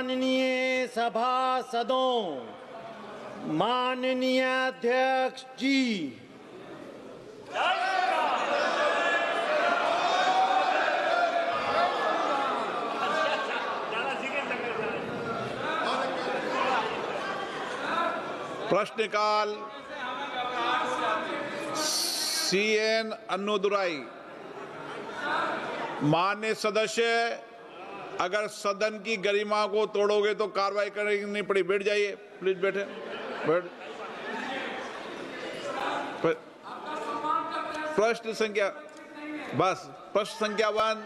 माननीय सभासदों, माननीय अध्यक्ष जी, प्रश्नकाल CN अन्नूदुराई। माननीय सदस्य, अगर सदन की गरिमा को तोड़ोगे तो कार्रवाई करनी पड़ी। बैठ जाइए प्लीज, बैठे बैठ। प्रश्न संख्या बस प्रश्न संख्या 1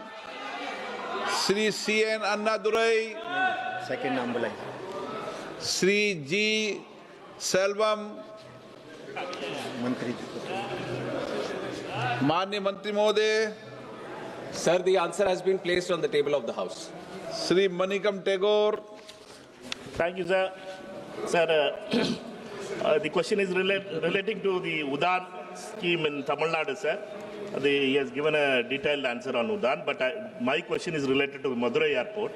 श्री CN अन्नादुराई, सेकंड नाम बुलाइए। श्री G सेल्वम, मंत्री जी। माननीय मंत्री महोदय। Sir, the answer has been placed on the table of the House. Shri Manickam Tagore. Thank you, sir. Sir, the question is relating to the Udan scheme in Tamil Nadu, sir. He has given a detailed answer on Udan, but my question is related to Madurai Airport.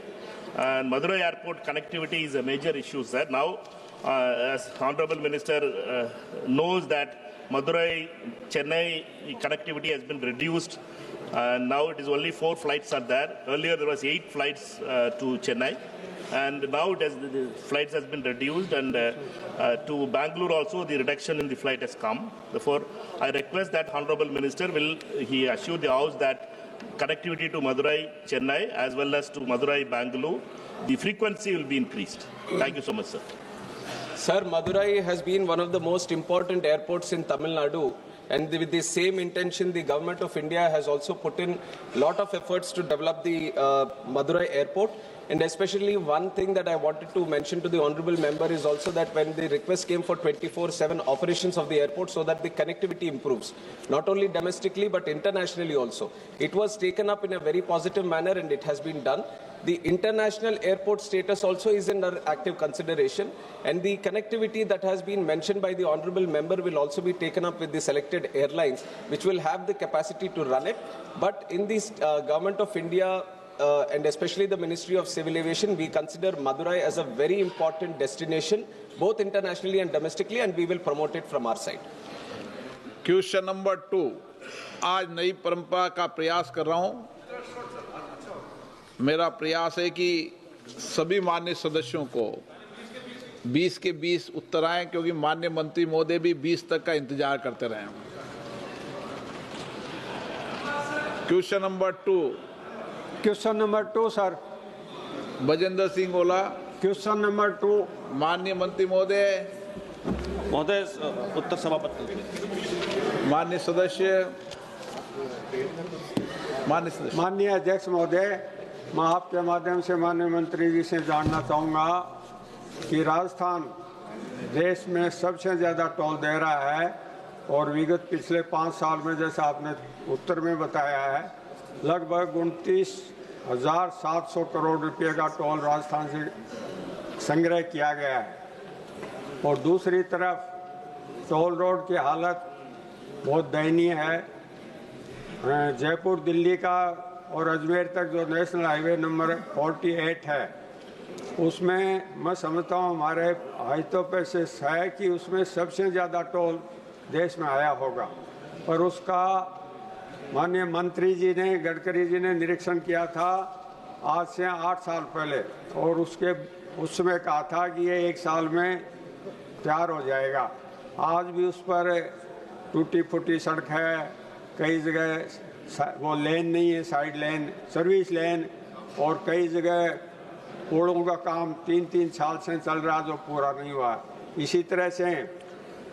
And Madurai Airport connectivity is a major issue, sir. Now, as Honorable Minister knows that Madurai, Chennai connectivity has been reduced. Now it is only 4 flights are there. Earlier there was 8 flights to Chennai, and now the flights has been reduced, and to Bangalore also the reduction in the flight has come. Therefore, I request that Honorable Minister will assure the House that connectivity to Madurai, Chennai as well as to Madurai, Bangalore, the frequency will be increased. Thank you so much, sir. Sir, Madurai has been one of the most important airports in Tamil Nadu. And with the same intention, the Government of India has also put in a lot of efforts to develop the Madurai airport. And especially one thing that I wanted to mention to the Honourable Member is also that when the request came for 24/7 operations of the airport so that the connectivity improves, not only domestically but internationally also. It was taken up in a very positive manner and it has been done. The international airport status also is under active consideration, and the connectivity that has been mentioned by the Honourable Member will also be taken up with the selected airlines, which will have the capacity to run it. But in this Government of India, and especially the Ministry of Civil Aviation, we consider Madurai as a very important destination, both internationally and domestically, and we will promote it from our side. Question number 2। आज नई परंपरा का प्रयास कर रहा हूं। मेरा प्रयास है कि सभी माननीय सदस्यों को 20 के 20 उत्तर आए, क्योंकि माननीय मंत्री महोदय भी 20 तक का इंतजार करते रहे। Question number 2। Question number 2 sir. Bajendra Singh Ola. Question number 2। माननीय मंत्री महोदय। महोदय, उत्तर सभापति। माननीय सदस्य। माननीय अध्यक्ष महोदय, मैं आपके माध्यम से माननीय मंत्री जी से जानना चाहूँगा कि राजस्थान देश में सबसे ज़्यादा टोल दे रहा है और विगत पिछले 5 साल में, जैसा आपने उत्तर में बताया है, लगभग 29,700 करोड़ रुपए का टोल राजस्थान से संग्रह किया गया है। और दूसरी तरफ टोल रोड की हालत बहुत दयनीय है। जयपुर दिल्ली का और अजमेर तक जो नेशनल हाईवे नंबर 48 है, उसमें मैं समझता हूँ हमारे हाथों पे से है कि उसमें सबसे ज़्यादा टोल देश में आया होगा। पर उसका माननीय मंत्री जी ने, गडकरी जी ने निरीक्षण किया था आज से 8 साल पहले, और उसमें कहा था कि ये 1 साल में तैयार हो जाएगा। आज भी उस पर टूटी फूटी सड़क है, कई जगह वो लेन नहीं है, साइड लेन, सर्विस लेन, और कई जगह पुलों का काम 3-3 साल से चल रहा जो पूरा नहीं हुआ। इसी तरह से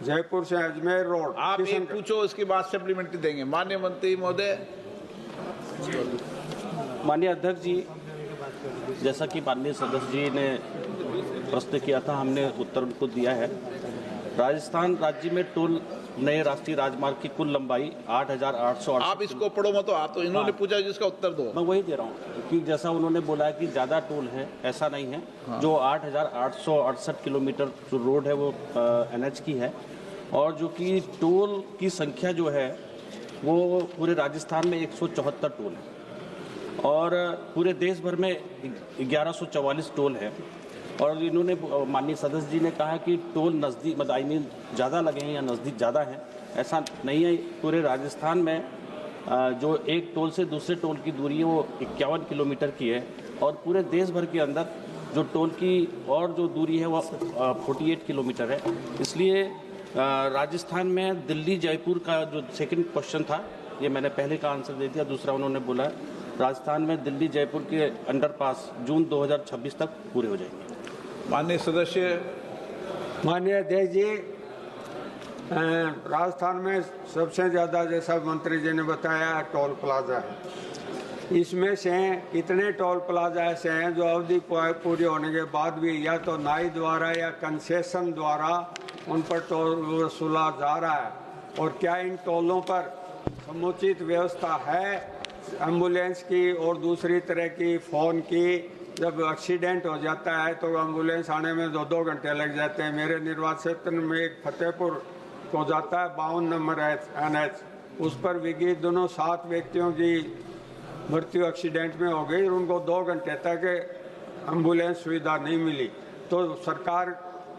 जयपुर से अजमेर रोड, आप एक पूछो, उसके बाद सप्लीमेंट्री देंगे। माननीय मंत्री महोदय। माननीय अध्यक्ष जी, जैसा कि माननीय सदस्य जी ने प्रश्न किया था, हमने उत्तर उनको दिया है। राजस्थान राज्य में टोल नए राष्ट्रीय राजमार्ग की कुल लंबाई 8,800। आप इसको पढ़ो मत, आप तो इन्होंने पूछा जिसका उत्तर दो। मैं वही दे रहा हूँ कि जैसा उन्होंने बोला है कि ज़्यादा टोल है, ऐसा नहीं है। जो 8,868 किलोमीटर जो रोड है वो NH की है, और जो कि टोल की संख्या जो है वो पूरे राजस्थान में 174 टोल है। और पूरे देश भर में 1144 टोल हैं। और इन्होंने माननीय सदस्य जी ने कहा कि टोल नज़दीक मतलब आई मीन ज़्यादा लगे हैं या नज़दीक ज़्यादा हैं, ऐसा नहीं है। पूरे राजस्थान में जो एक टोल से दूसरे टोल की दूरी है वो 51 किलोमीटर की है, और पूरे देश भर के अंदर जो टोल की और जो दूरी है वो 48 किलोमीटर है। इसलिए राजस्थान में दिल्ली जयपुर का जो सेकंड क्वेश्चन था, ये मैंने पहले का आंसर दे दिया। दूसरा उन्होंने बोला राजस्थान में दिल्ली जयपुर के अंडरपास जून 2026 तक पूरे हो जाएंगे। माननीय सदस्य। माननीय अध्यक्ष जी, राजस्थान में सबसे ज़्यादा, जैसा मंत्री जी ने बताया, टोल प्लाजा है। इसमें से कितने टोल प्लाजा ऐसे हैं जो अवधि पूरी होने के बाद भी या तो नाई द्वारा या कंसेशन द्वारा उन पर टोल वसूला जा रहा है, और क्या इन टोलों पर समुचित व्यवस्था है एम्बुलेंस की और दूसरी तरह की फ़ोन की? जब एक्सीडेंट हो जाता है तो एम्बुलेंस आने में 2-2 घंटे लग जाते हैं। मेरे निर्वाचन क्षेत्र में एक फतेहपुर को जाता है 52 नंबर NH, उस पर विगी दोनों 7 व्यक्तियों की मृत्यु एक्सीडेंट में हो गई और उनको 2 घंटे तक एम्बुलेंस सुविधा नहीं मिली। तो सरकार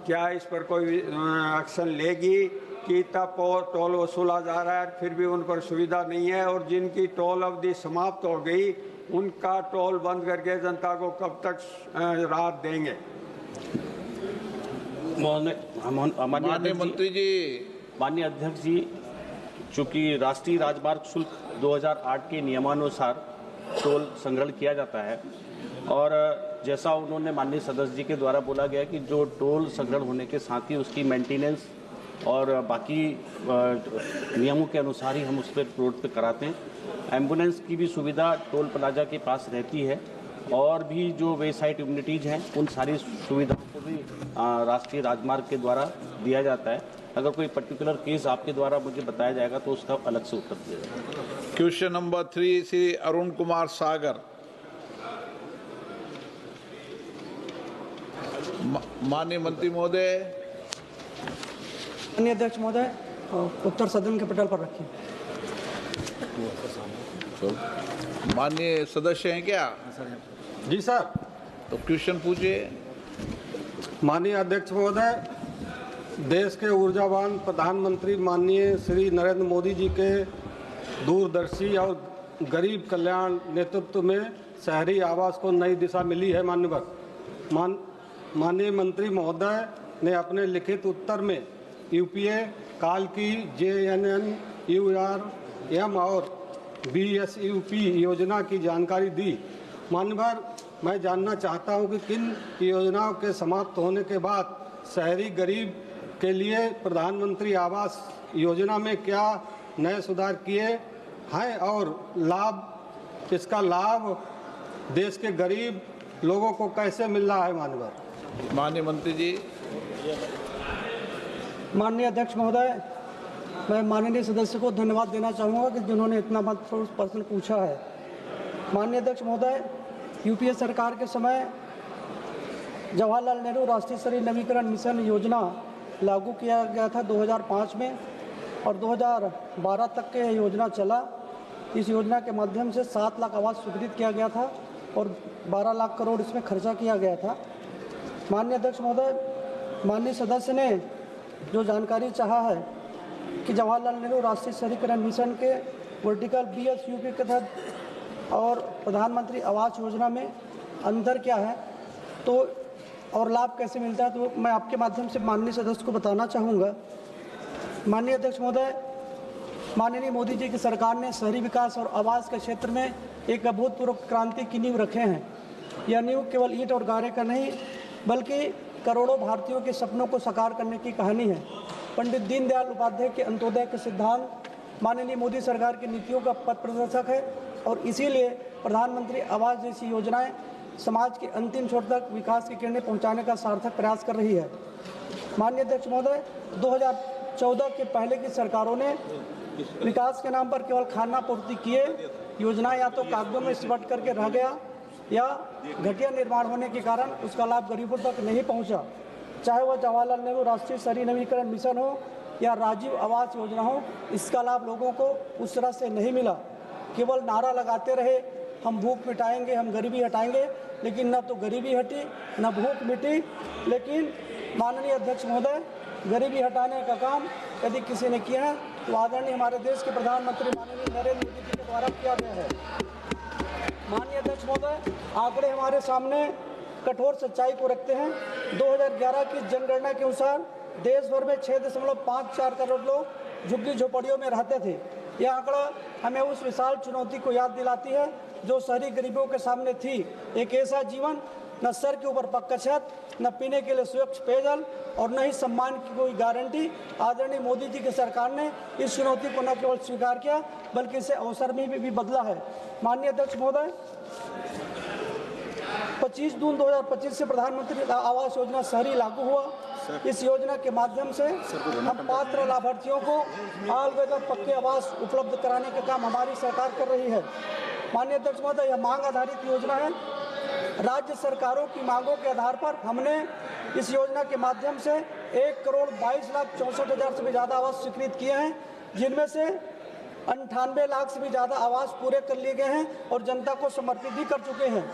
क्या इस पर कोई एक्शन लेगी कि तब टोल वसूला जा रहा है फिर भी उन पर सुविधा नहीं है, और जिनकी टोल अवधि समाप्त हो गई उनका टोल बंद करके जनता को कब तक राहत देंगे? माननीय मंत्री जी। माननीय अध्यक्ष जी, चूंकि राष्ट्रीय राजमार्ग शुल्क 2008 के नियमानुसार टोल संग्रहण किया जाता है, और जैसा उन्होंने माननीय सदस्य जी के द्वारा बोला गया कि जो टोल संग्रहण होने के साथ ही उसकी मेंटेनेंस और बाकी नियमों के अनुसार ही हम उस पर रोड पे कराते हैं। एम्बुलेंस की भी सुविधा टोल प्लाजा के पास रहती है, और भी जो वेसाइट यूनिटीज़ हैं उन सारी सुविधाओं को भी राष्ट्रीय राजमार्ग के द्वारा दिया जाता है। अगर कोई पर्टिकुलर केस आपके द्वारा मुझे बताया जाएगा तो उसका अलग से उत्तर दिया जाएगा। Question number 3 Shri Arun Kumar Sagar. माननीय मंत्री महोदय। माननीय अध्यक्ष महोदय, उत्तर सदन के पटल पर रखिए। माननीय सदस्य हैं क्या? जी सर। तो क्वेश्चन पूछिए। माननीय अध्यक्ष महोदय, देश के ऊर्जावान प्रधानमंत्री माननीय श्री नरेंद्र मोदी जी के दूरदर्शी और गरीब कल्याण नेतृत्व में शहरी आवास को नई दिशा मिली है। माननीय मंत्री महोदय ने अपने लिखित उत्तर में यूपीए काल की JNNURM और BSUP योजना की जानकारी दी। माननीय, मैं जानना चाहता हूं कि किन योजनाओं के समाप्त होने के बाद शहरी गरीब के लिए प्रधानमंत्री आवास योजना में क्या नए सुधार किए हैं, और इसका लाभ देश के गरीब लोगों को कैसे मिल रहा है? माननीय मंत्री जी। माननीय अध्यक्ष महोदय, मैं माननीय सदस्य को धन्यवाद देना चाहूँगा कि जिन्होंने इतना महत्वपूर्ण प्रश्न पूछा है। माननीय अध्यक्ष महोदय, यूपीए सरकार के समय जवाहरलाल नेहरू राष्ट्रीय शहरी नवीकरण मिशन योजना लागू किया गया था 2005 में, और 2012 तक के योजना चला। इस योजना के माध्यम से 7 लाख आवास स्वीकृत किया गया था और 12 लाख करोड़ इसमें खर्चा किया गया था। माननीय अध्यक्ष महोदय, माननीय सदस्य ने जो जानकारी चाहा है कि जवाहरलाल नेहरू राष्ट्रीय शहरीकरण मिशन के वर्टिकल BSUP के तहत और प्रधानमंत्री आवास योजना में अंतर क्या है तो और लाभ कैसे मिलता है, तो मैं आपके माध्यम से माननीय सदस्य को बताना चाहूँगा। माननीय अध्यक्ष महोदय, माननीय मोदी जी की सरकार ने शहरी विकास और आवास के क्षेत्र में एक अभूतपूर्व क्रांति की नींव रखे हैं। यह नींव केवल ईंट और गारे का नहीं बल्कि करोड़ों भारतीयों के सपनों को साकार करने की कहानी है। पंडित दीनदयाल उपाध्याय के अंत्योदय के सिद्धांत माननीय मोदी सरकार की नीतियों का पथ प्रदर्शक है, और इसीलिए प्रधानमंत्री आवास जैसी योजनाएं समाज के अंतिम छोर तक विकास की किरणें पहुंचाने का सार्थक प्रयास कर रही है। माननीय अध्यक्ष महोदय, 2014 के पहले की सरकारों ने विकास के नाम पर केवल खाना पूर्ति किए, योजना या तो कागजों में सिमट करके रह गया या घटिया निर्माण होने के कारण उसका लाभ गरीबों तक नहीं पहुंचा। चाहे वह जवाहरलाल नेहरू राष्ट्रीय शहरी नवीकरण मिशन हो या राजीव आवास योजना हो, इसका लाभ लोगों को उस तरह से नहीं मिला। केवल नारा लगाते रहे हम भूख मिटाएंगे, हम गरीबी हटाएंगे, लेकिन न तो गरीबी हटी न भूख मिटी। लेकिन माननीय अध्यक्ष महोदय, गरीबी हटाने का काम यदि किसी ने किया है तो आदरणीय हमारे देश के प्रधानमंत्री माननीय नरेंद्र मोदी जी के द्वारा किया गया है। माननीय अध्यक्ष महोदय, आंकड़े हमारे सामने कठोर सच्चाई को रखते हैं। 2011 की जनगणना के अनुसार देश भर में 6.54 करोड़ लोग झुग्गी झोपड़ियों में रहते थे। यह आंकड़ा हमें उस विशाल चुनौती को याद दिलाती है जो शहरी गरीबों के सामने थी। एक ऐसा जीवन, न सर के ऊपर पक्का छत, न पीने के लिए स्वच्छ पेयजल और न ही सम्मान की कोई गारंटी। आदरणीय मोदी जी की सरकार ने इस चुनौती को न केवल स्वीकार किया बल्कि इसे अवसर में भी बदला है। माननीय अध्यक्ष महोदय, 25 जून 2025 से प्रधानमंत्री आवास योजना शहरी लागू हुआ। इस योजना के माध्यम से हम पात्र लाभार्थियों को ऑल वेदर पक्के आवास उपलब्ध कराने का काम हमारी सरकार कर रही है। माननीय अध्यक्ष महोदय, यह मांग आधारित योजना है। राज्य सरकारों की मांगों के आधार पर हमने इस योजना के माध्यम से 1,22,64,000 से भी ज़्यादा आवास स्वीकृत किए हैं, जिनमें से 98 लाख से भी ज़्यादा आवास पूरे कर लिए गए हैं और जनता को समर्पित भी कर चुके हैं।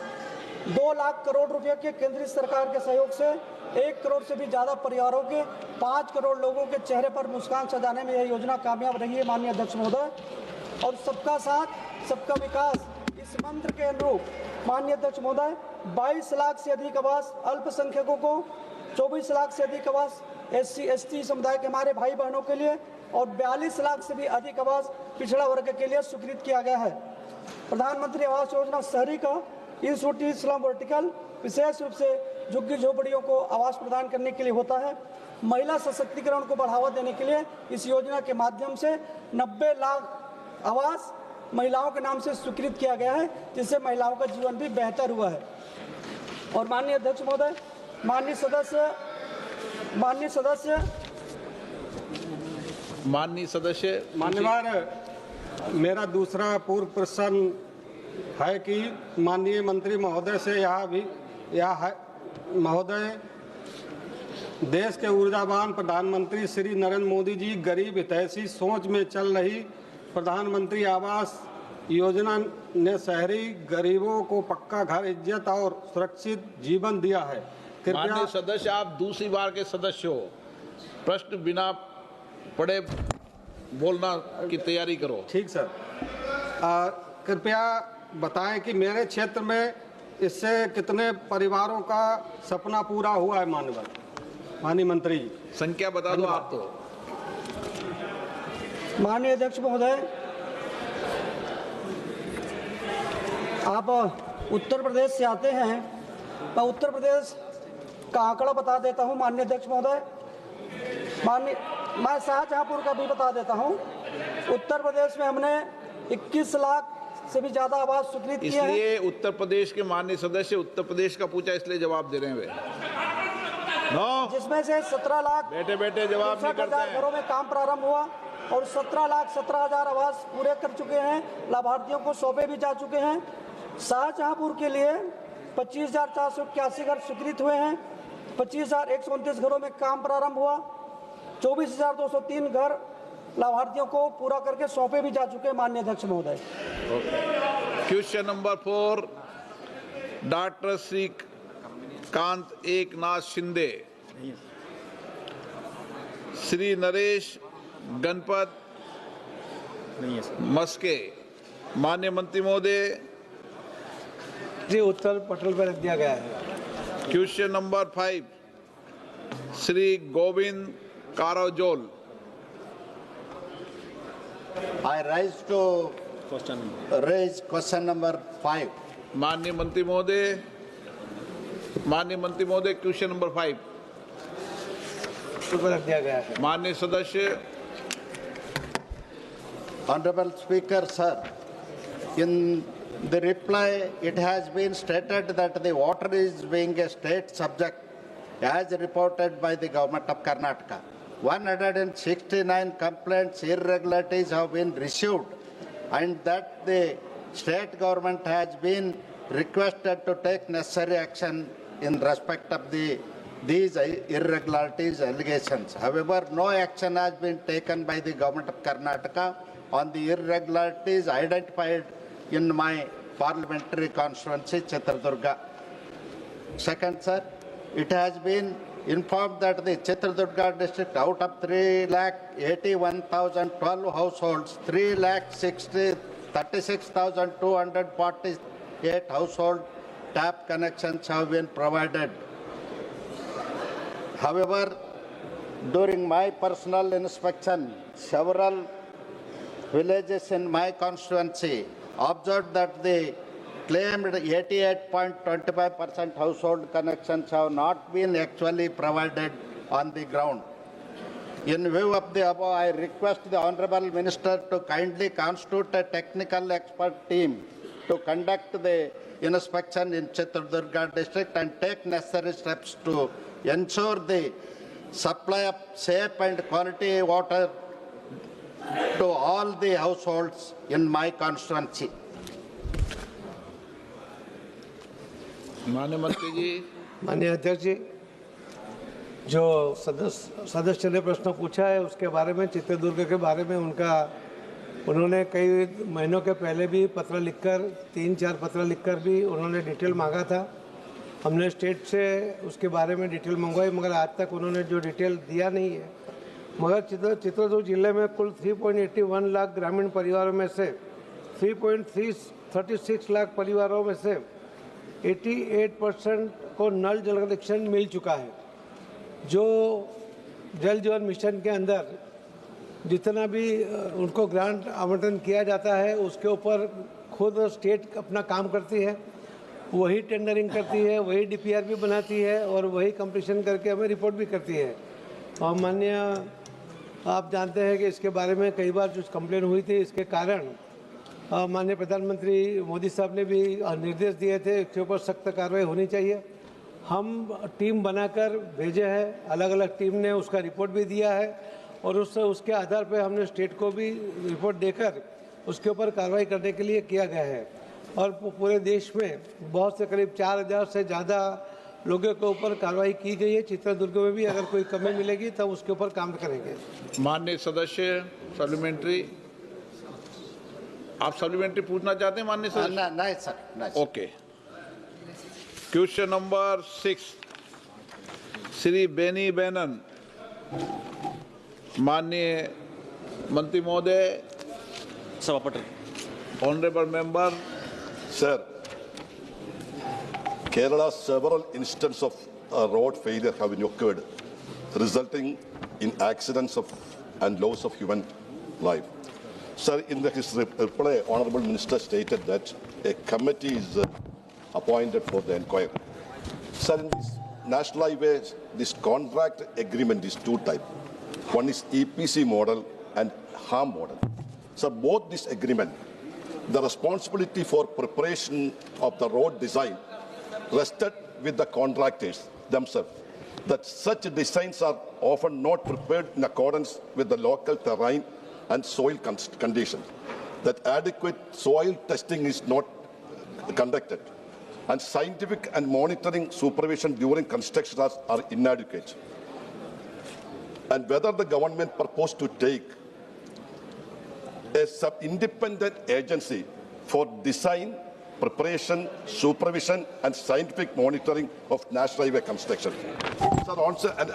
2 लाख करोड़ रुपए के केंद्रीय सरकार के सहयोग से 1 करोड़ से भी ज़्यादा परिवारों के 5 करोड़ लोगों के चेहरे पर मुस्कान सजाने में यह योजना कामयाब रही है। माननीय अध्यक्ष महोदय, और सबका साथ सबका विकास इस मंत्र के अनुरूप माननीय अध्यक्ष महोदय, 22 लाख से अधिक आवास अल्पसंख्यकों को, 24 लाख से अधिक आवास SC/ST समुदाय के हमारे भाई बहनों के लिए और 42 लाख से भी अधिक आवास पिछड़ा वर्ग के लिए स्वीकृत किया गया है। प्रधानमंत्री आवास योजना शहरी का इंस्टीट्यूट स्लम वर्टिकल विशेष रूप से झुग्गी झोपड़ियों को आवास प्रदान करने के लिए होता है। महिला सशक्तिकरण को बढ़ावा देने के लिए इस योजना के माध्यम से 90 लाख आवास महिलाओं के नाम से स्वीकृत किया गया है, जिससे महिलाओं का जीवन भी बेहतर हुआ है। और माननीय अध्यक्ष महोदय, माननीय सदस्य मान्यवर, मेरा दूसरा पूर्व प्रश्न है कि माननीय मंत्री महोदय से महोदय, देश के ऊर्जावान प्रधानमंत्री श्री नरेंद्र मोदी जी गरीब हितैषी सोच में चल रही प्रधानमंत्री आवास योजना ने शहरी गरीबों को पक्का घर, इज्जत और सुरक्षित जीवन दिया है। माननीय सदस्य, आप दूसरी बार के सदस्य हो, प्रश्न बिना पढ़े बोलना की तैयारी करो। ठीक सर। कृपया बताएं कि मेरे क्षेत्र में इससे कितने परिवारों का सपना पूरा हुआ है। माननीय मंत्री जी, संख्या बता दो आप तो। माननीय अध्यक्ष महोदय, आप उत्तर प्रदेश से आते हैं, मैं उत्तर प्रदेश का आंकड़ा बता देता हूं। माननीय अध्यक्ष महोदय, मैं शाहजहांपुर का भी बता देता हूं। उत्तर प्रदेश में हमने 21 लाख से भी ज्यादा आवास स्वीकृत किए हैं। इसलिए उत्तर प्रदेश के माननीय सदस्य उत्तर प्रदेश का पूछा, इसलिए जवाब दे रहे हैं वे। जिसमें से 17 लाख बैठे जवाब नहीं करते हैं। घरों में काम प्रारंभ हुआ और 17,17,000 आवास पूरे कर चुके हैं, लाभार्थियों को सौंपे भी जा चुके हैं। शाहजहांपुर के लिए 25,481 घर स्वीकृत हुए हैं, 25,129 घरों में काम प्रारंभ हुआ, 24,203 घर लाभार्थियों को पूरा करके सौंपे भी जा चुके हैं। माननीय अध्यक्ष महोदय, question number 4, doctor Shrikant Eknath Shinde, Shri Naresh Ganpat Mhaske. माननीय मंत्री महोदय जी, उत्तर पटल पर रख दिया गया है। Question number 5, Shri Govind Karjol. I raise question number 5. माननीय मंत्री महोदय, क्वेश्चन नंबर 5 पर रख दिया गया है। माननीय सदस्य। Honorable Speaker, sir, in the reply it has been stated that the water is being a state subject as reported by the government of Karnataka. 169 complaints, irregularities have been received, and that the state government has been requested to take necessary action in respect of these irregularities allegations. However, no action has been taken by the government of Karnataka on the irregularities identified in my parliamentary constituency, Chitradurga. Second, sir, it has been informed that the Chitradurga district, out of 3,81,012 households, 3,36,248 household tap connections have been provided. However, during my personal inspection, several villages in my constituency observed that the claimed 88.25% household connections have not been actually provided on the ground. In view of the above, I request the Honorable Minister to kindly constitute a technical expert team to conduct the inspection in Chitradurga district and take necessary steps to ensure the supply of safe and quality water to all the households in my constituency. माननीय मंत्री जी। माननीय अध्यक्ष जी, जो सदस्य ने प्रश्न पूछा है उसके बारे में, चित्रदुर्ग के बारे में उन्होंने कई महीनों के पहले भी पत्र लिखकर, 3-4 पत्र लिखकर भी उन्होंने डिटेल मांगा था। हमने स्टेट से उसके बारे में डिटेल मंगवाई, मगर आज तक उन्होंने जो डिटेल दिया नहीं है। मगर चित्रदुर्ग जिले में कुल 3.81 लाख ग्रामीण परिवारों में से 3.36 लाख परिवारों में से 88% को नल जल कनेक्शन मिल चुका है। जो जल जीवन मिशन के अंदर जितना भी उनको ग्रांट आवंटन किया जाता है, उसके ऊपर खुद स्टेट अपना काम करती है, वही टेंडरिंग करती है, वही डीपीआर भी बनाती है और वही कंप्लीशन करके हमें रिपोर्ट भी करती है। और माननीय आप जानते हैं कि इसके बारे में कई बार जो कंप्लेन हुई थी, इसके कारण माननीय प्रधानमंत्री मोदी साहब ने भी निर्देश दिए थे, इसके ऊपर सख्त कार्रवाई होनी चाहिए। हम टीम बनाकर भेजे हैं, अलग अलग टीम ने उसका रिपोर्ट भी दिया है और उसके आधार पर हमने स्टेट को भी रिपोर्ट देकर उसके ऊपर कार्रवाई करने के लिए किया गया है। और पूरे देश में बहुत से करीब 4,000 से ज़्यादा लोगों के ऊपर कार्रवाई की गई है। चित्रदुर्ग में भी अगर कोई कमी मिलेगी तब उसके ऊपर काम करेंगे। माननीय सदस्य सप्लीमेंट्री, आप सप्लीमेंट्री पूछना चाहते हैं माननीय सदस्य? नहीं सर, नहीं। Okay. Question number 6, Shri Benny Behanan. माननीय मंत्री महोदय, सभापति, honourable member. Sir, Kerala's several instances of road failure have been occurred, resulting in accidents and loss of human life. Sir, in his reply, Honorable Minister stated that a committee is appointed for the inquiry. Sir, in this National Highways, this contract agreement is two types. One is EPC model and HAM model. Sir, both this agreement, the responsibility for preparation of the road design rested with the contractors themselves. That such designs are often not prepared in accordance with the local terrain and soil conditions. That adequate soil testing is not conducted. And scientific and monitoring supervision during construction are inadequate. And whether the government proposed to take a sub-independent agency for design, preparation, supervision, and scientific monitoring of national highway construction. Sir, also, and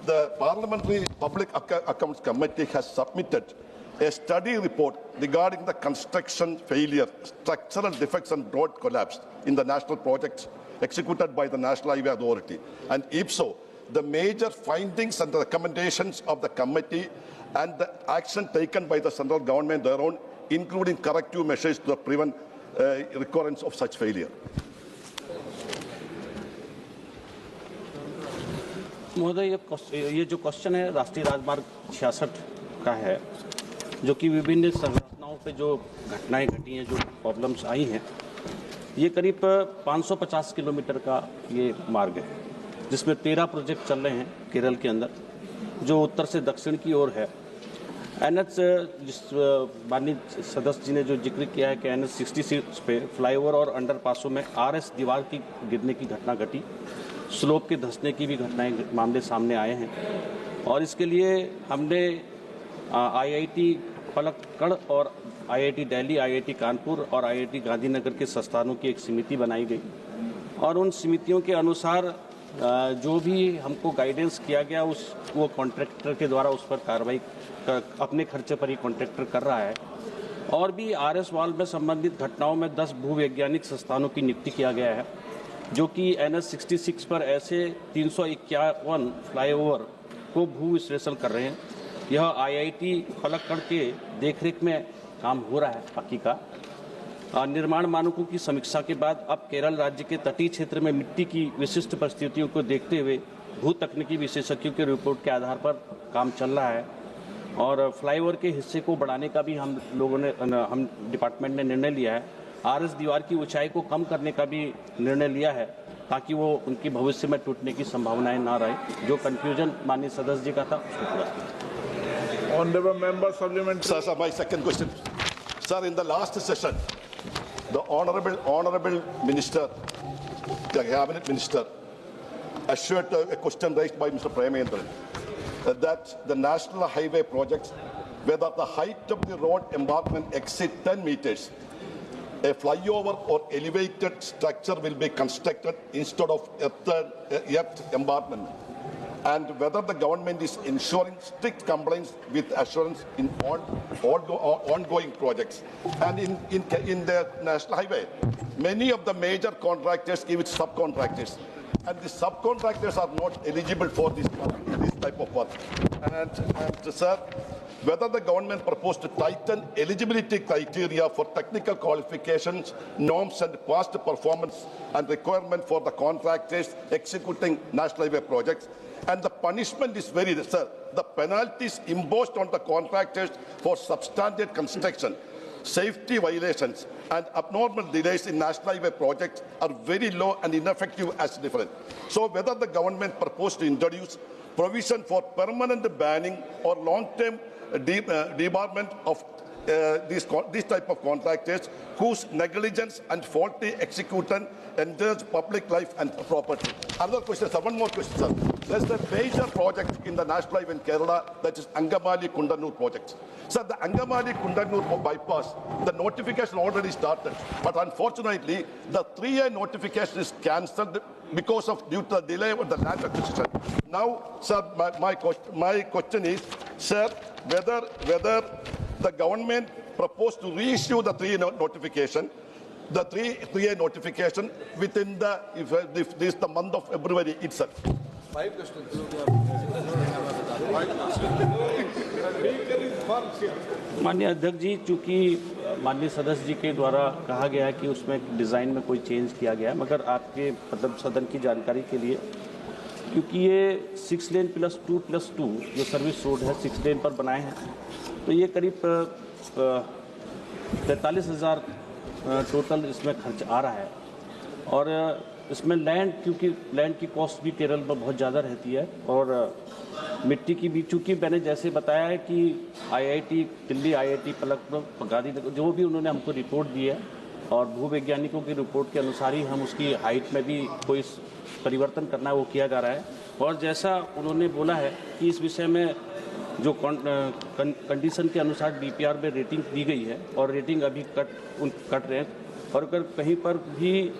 the Parliamentary Public Accounts Committee has submitted a study report regarding the construction failure, structural defects, and road collapse in the national projects executed by the National Highway Authority. And if so, the major findings and the recommendations of the committee and the action taken by the central government thereon, including corrective measures to prevent recurrence of such failure. महोदय, ये जो question है राष्ट्रीय राजमार्ग 66 का है, जो कि विभिन्न संरचनाओं पे जो घटनाएं घटी हैं, जो प्रॉब्लम्स आई हैं, ये करीब 550 किलोमीटर का ये मार्ग है, जिसमें 13 प्रोजेक्ट चल रहे हैं केरल के अंदर, जो उत्तर से दक्षिण की ओर है। NH, जिस माननीय सदस्य जी ने जो जिक्र किया है कि NH 66 पे फ्लाईओवर और अंडरपासों में RS दीवार की गिरने की घटना घटी, स्लोप के धंसने की भी घटनाएं मामले सामने आए हैं। और इसके लिए हमने IIT पलक्कड़ और IIT दिल्ली, IIT कानपुर और IIT गांधीनगर के संस्थानों की एक समिति बनाई गई और उन समितियों के अनुसार जो भी हमको गाइडेंस किया गया वो कॉन्ट्रैक्टर के द्वारा उस पर कार्रवाई अपने खर्चे पर ही कॉन्ट्रैक्टर कर रहा है। और भी RS वाल्व में संबंधित घटनाओं में 10 भूवैज्ञानिक संस्थानों की नियुक्ति किया गया है, जो कि NH 66 पर ऐसे 351 फ्लाईओवर को भू विश्लेषण कर रहे हैं। यह IIT पलक्कड़ के देखरेख में काम हो रहा है। बाकी का निर्माण मानकों की समीक्षा के बाद अब केरल राज्य के तटीय क्षेत्र में मिट्टी की विशिष्ट परिस्थितियों को देखते हुए भू तकनीकी विशेषज्ञों के रिपोर्ट के आधार पर काम चल रहा है और फ्लाईओवर के हिस्से को बढ़ाने का भी हम डिपार्टमेंट ने निर्णय लिया है। RS दीवार की ऊंचाई को कम करने का भी निर्णय लिया है ताकि वो उनकी भविष्य में टूटने की संभावनाएं ना रहे। जो कंफ्यूजन माननीय सदस्य जी का था उसको पूरा। Honorable member supplementary. Sir, my second question. Sir, in the last session, the honorable minister, the cabinet minister, assured a question raised by Mr. Premendran that the national highway projects, whether the height of the road embankment exceeds 10 meters, a flyover or elevated structure will be constructed instead of earth embankment, and whether the government is ensuring strict compliance with assurance in all ongoing projects. And in the national highway, many of the major contractors give it subcontractors, and the subcontractors are not eligible for this type of work. And sir, whether the government proposed to tighten eligibility criteria for technical qualifications, norms and past performance and requirement for the contractors executing national highway projects. And the punishment is very, sir, the penalties imposed on the contractors for substandard construction, safety violations and abnormal delays in national highway projects are very low and ineffective as different. So whether the government proposed to introduce provision for permanent banning or long-term debarment of this type of contractors whose negligence and faulty execution endangers public life and property. Another question, sir, one more question, sir. There's a major project in the national highway in Kerala, that is Angamali-Kundanur project. Sir, the Angamali-Kundanur bypass, the notification already started, but unfortunately, the 3A notification is cancelled because of due to the delay of the land acquisition. Now, sir, my question is, sir, whether the government proposed to reissue the 3A notification, the 3A notification within the month of February itself. 5 questions. माननीय अध्यक्ष जी, चूंकि माननीय सदस्य जी के द्वारा कहा गया है कि उसमें डिज़ाइन में कोई चेंज किया गया है, मगर आपके मतलब सदन की जानकारी के लिए, क्योंकि ये 6 लेन +2 जो सर्विस रोड है 6 लेन पर बनाए हैं, तो ये करीब 43,000 टोटल इसमें खर्च आ रहा है। और इसमें लैंड, क्योंकि लैंड की कॉस्ट भी केरल में बहुत ज़्यादा रहती है और मिट्टी की भी, चूँकि मैंने जैसे बताया है कि IIT दिल्ली, IIT पलक्कड़, गांधीनगर, जो भी उन्होंने हमको रिपोर्ट दी है और भूवैज्ञानिकों की रिपोर्ट के अनुसार ही हम उसकी हाइट में भी कोई परिवर्तन करना है वो किया जा रहा है। और जैसा उन्होंने बोला है कि इस विषय में जो कंडीशन के अनुसार DPR में रेटिंग दी गई है और रेटिंग अभी कट रहे हैं, और अगर कहीं पर भी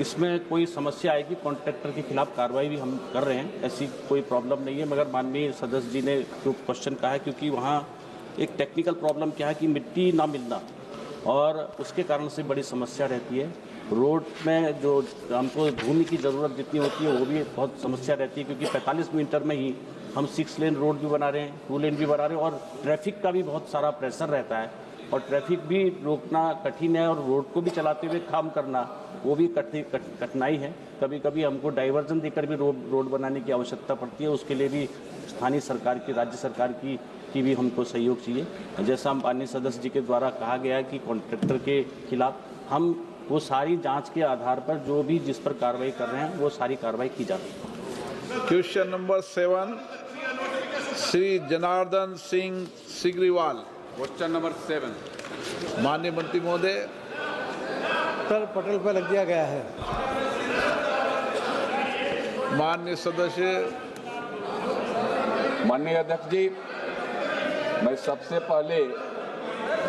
इसमें कोई समस्या आएगी कॉन्ट्रैक्टर के खिलाफ कार्रवाई भी हम कर रहे हैं, ऐसी कोई प्रॉब्लम नहीं है। मगर माननीय सदस्य जी ने जो क्वेश्चन कहा है, क्योंकि वहाँ एक टेक्निकल प्रॉब्लम क्या है कि मिट्टी ना मिलना और उसके कारण से बड़ी समस्या रहती है। रोड में जो हमको भूमि की ज़रूरत जितनी होती है वो भी बहुत समस्या रहती है, क्योंकि 45 मीटर में ही हम 6 लेन रोड भी बना रहे हैं, 2 लेन भी बना रहे हैं और ट्रैफिक का भी बहुत सारा प्रेशर रहता है और ट्रैफिक भी रोकना कठिन है और रोड को भी चलाते हुए काम करना वो भी कठिनाई है। कभी कभी हमको डाइवर्जन देकर भी रोड बनाने की आवश्यकता पड़ती है, उसके लिए भी स्थानीय सरकार की, राज्य सरकार की भी हमको सहयोग चाहिए। जैसा माननीय सदस्य जी के द्वारा कहा गया है कि कॉन्ट्रैक्टर के खिलाफ हम वो सारी जांच के आधार पर जो भी जिस पर कार्रवाई कर रहे हैं वो सारी कार्रवाई की जा रही है। Question number 7, Shri Janardan Singh Sigriwal. Question number 7। माननीय मंत्री महोदय। सर, पटल पर लग दिया गया है। माननीय सदस्य। माननीय अध्यक्ष जी, मैं सबसे पहले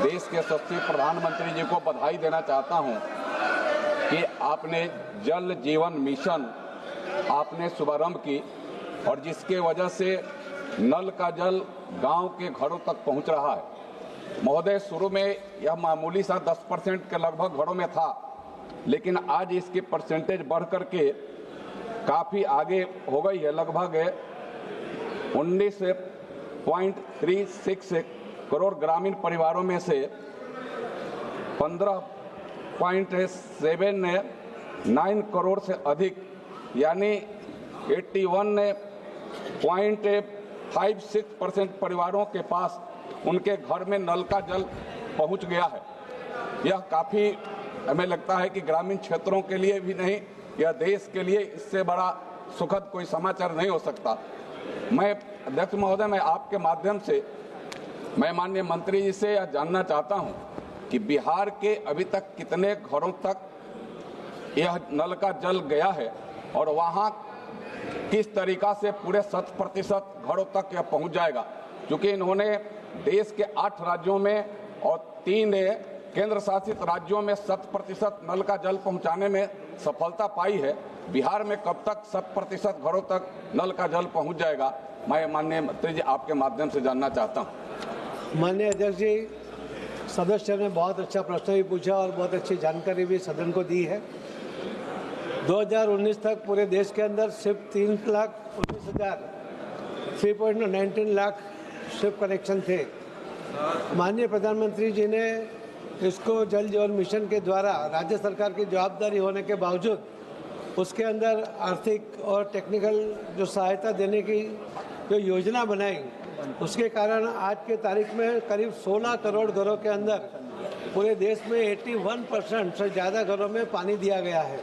देश के यशस्वी प्रधानमंत्री जी को बधाई देना चाहता हूं कि आपने जल जीवन मिशन आपने शुभारंभ की और जिसके वजह से नल का जल गांव के घरों तक पहुंच रहा है। महोदय, शुरू में यह मामूली सा 10% के लगभग घरों में था, लेकिन आज इसकी परसेंटेज बढ़ करके काफ़ी आगे हो गई है। लगभग 19.36 करोड़ ग्रामीण परिवारों में से 15.79 करोड़ से अधिक यानी 81.56% परिवारों के पास उनके घर में नल का जल पहुंच गया है। यह काफ़ी हमें लगता है कि ग्रामीण क्षेत्रों के लिए भी नहीं, यह देश के लिए इससे बड़ा सुखद कोई समाचार नहीं हो सकता। मैं अध्यक्ष महोदय, मैं आपके माध्यम से मैं माननीय मंत्री जी से यह जानना चाहता हूं कि बिहार के अभी तक कितने घरों तक यह नल का जल गया है और वहां किस तरीका से पूरे 100% घरों तक यह पहुंच जाएगा, क्योंकि इन्होंने देश के 8 राज्यों में और 3 केंद्र शासित राज्यों में 100% नल का जल पहुंचाने में सफलता पाई है। बिहार में कब तक 100% घरों तक नल का जल पहुंच जाएगा, मैं माननीय मंत्री जी आपके माध्यम से जानना चाहता हूं। माननीय अध्यक्ष जी, सदस्य ने बहुत अच्छा प्रश्न भी पूछा और बहुत अच्छी जानकारी भी सदन को दी है। 2019 तक पूरे देश के अंदर सिर्फ 3,19 लाख सिर्फ कनेक्शन थे। माननीय प्रधानमंत्री जी ने इसको जल जीवन मिशन के द्वारा राज्य सरकार की जवाबदारी होने के बावजूद उसके अंदर आर्थिक और टेक्निकल जो सहायता देने की जो योजना बनाई, उसके कारण आज के तारीख में करीब 16 करोड़ घरों के अंदर पूरे देश में 81% से ज़्यादा घरों में पानी दिया गया है।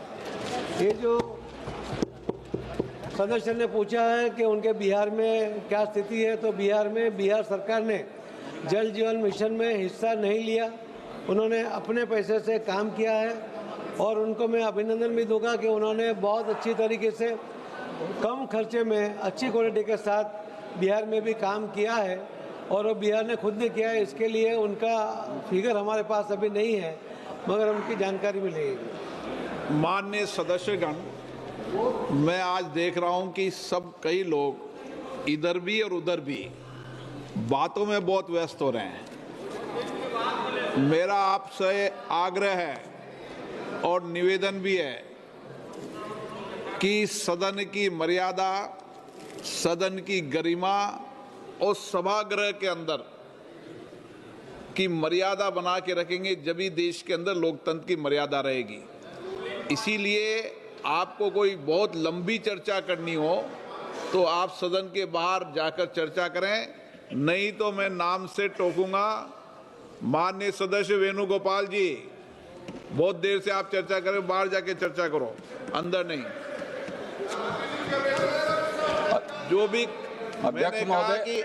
ये जो सदस्य ने पूछा है कि उनके बिहार में क्या स्थिति है, तो बिहार में बिहार सरकार ने जल जीवन मिशन में हिस्सा नहीं लिया। उन्होंने अपने पैसे से काम किया है और उनको मैं अभिनंदन भी दूंगा कि उन्होंने बहुत अच्छी तरीके से कम खर्चे में अच्छी क्वालिटी के साथ बिहार में भी काम किया है और वो बिहार ने खुद ने किया है। इसके लिए उनका फिगर हमारे पास अभी नहीं है, मगर उनकी जानकारी मिलेगी। माननीय सदस्यगण, मैं आज देख रहा हूं कि कई लोग इधर भी और उधर भी बातों में बहुत व्यस्त हो रहे हैं। मेरा आपसे आग्रह है और निवेदन भी है कि सदन की मर्यादा, सदन की गरिमा और सभागृह के अंदर की मर्यादा बना के रखेंगे, जब ही देश के अंदर लोकतंत्र की मर्यादा रहेगी। इसीलिए आपको कोई बहुत लंबी चर्चा करनी हो तो आप सदन के बाहर जाकर चर्चा करें, नहीं तो मैं नाम से टोकूंगा। माननीय सदस्य वेणुगोपाल जी, बहुत देर से आप चर्चा करें, बाहर जाके चर्चा करो, अंदर नहीं। जो भी मैंने कहा कि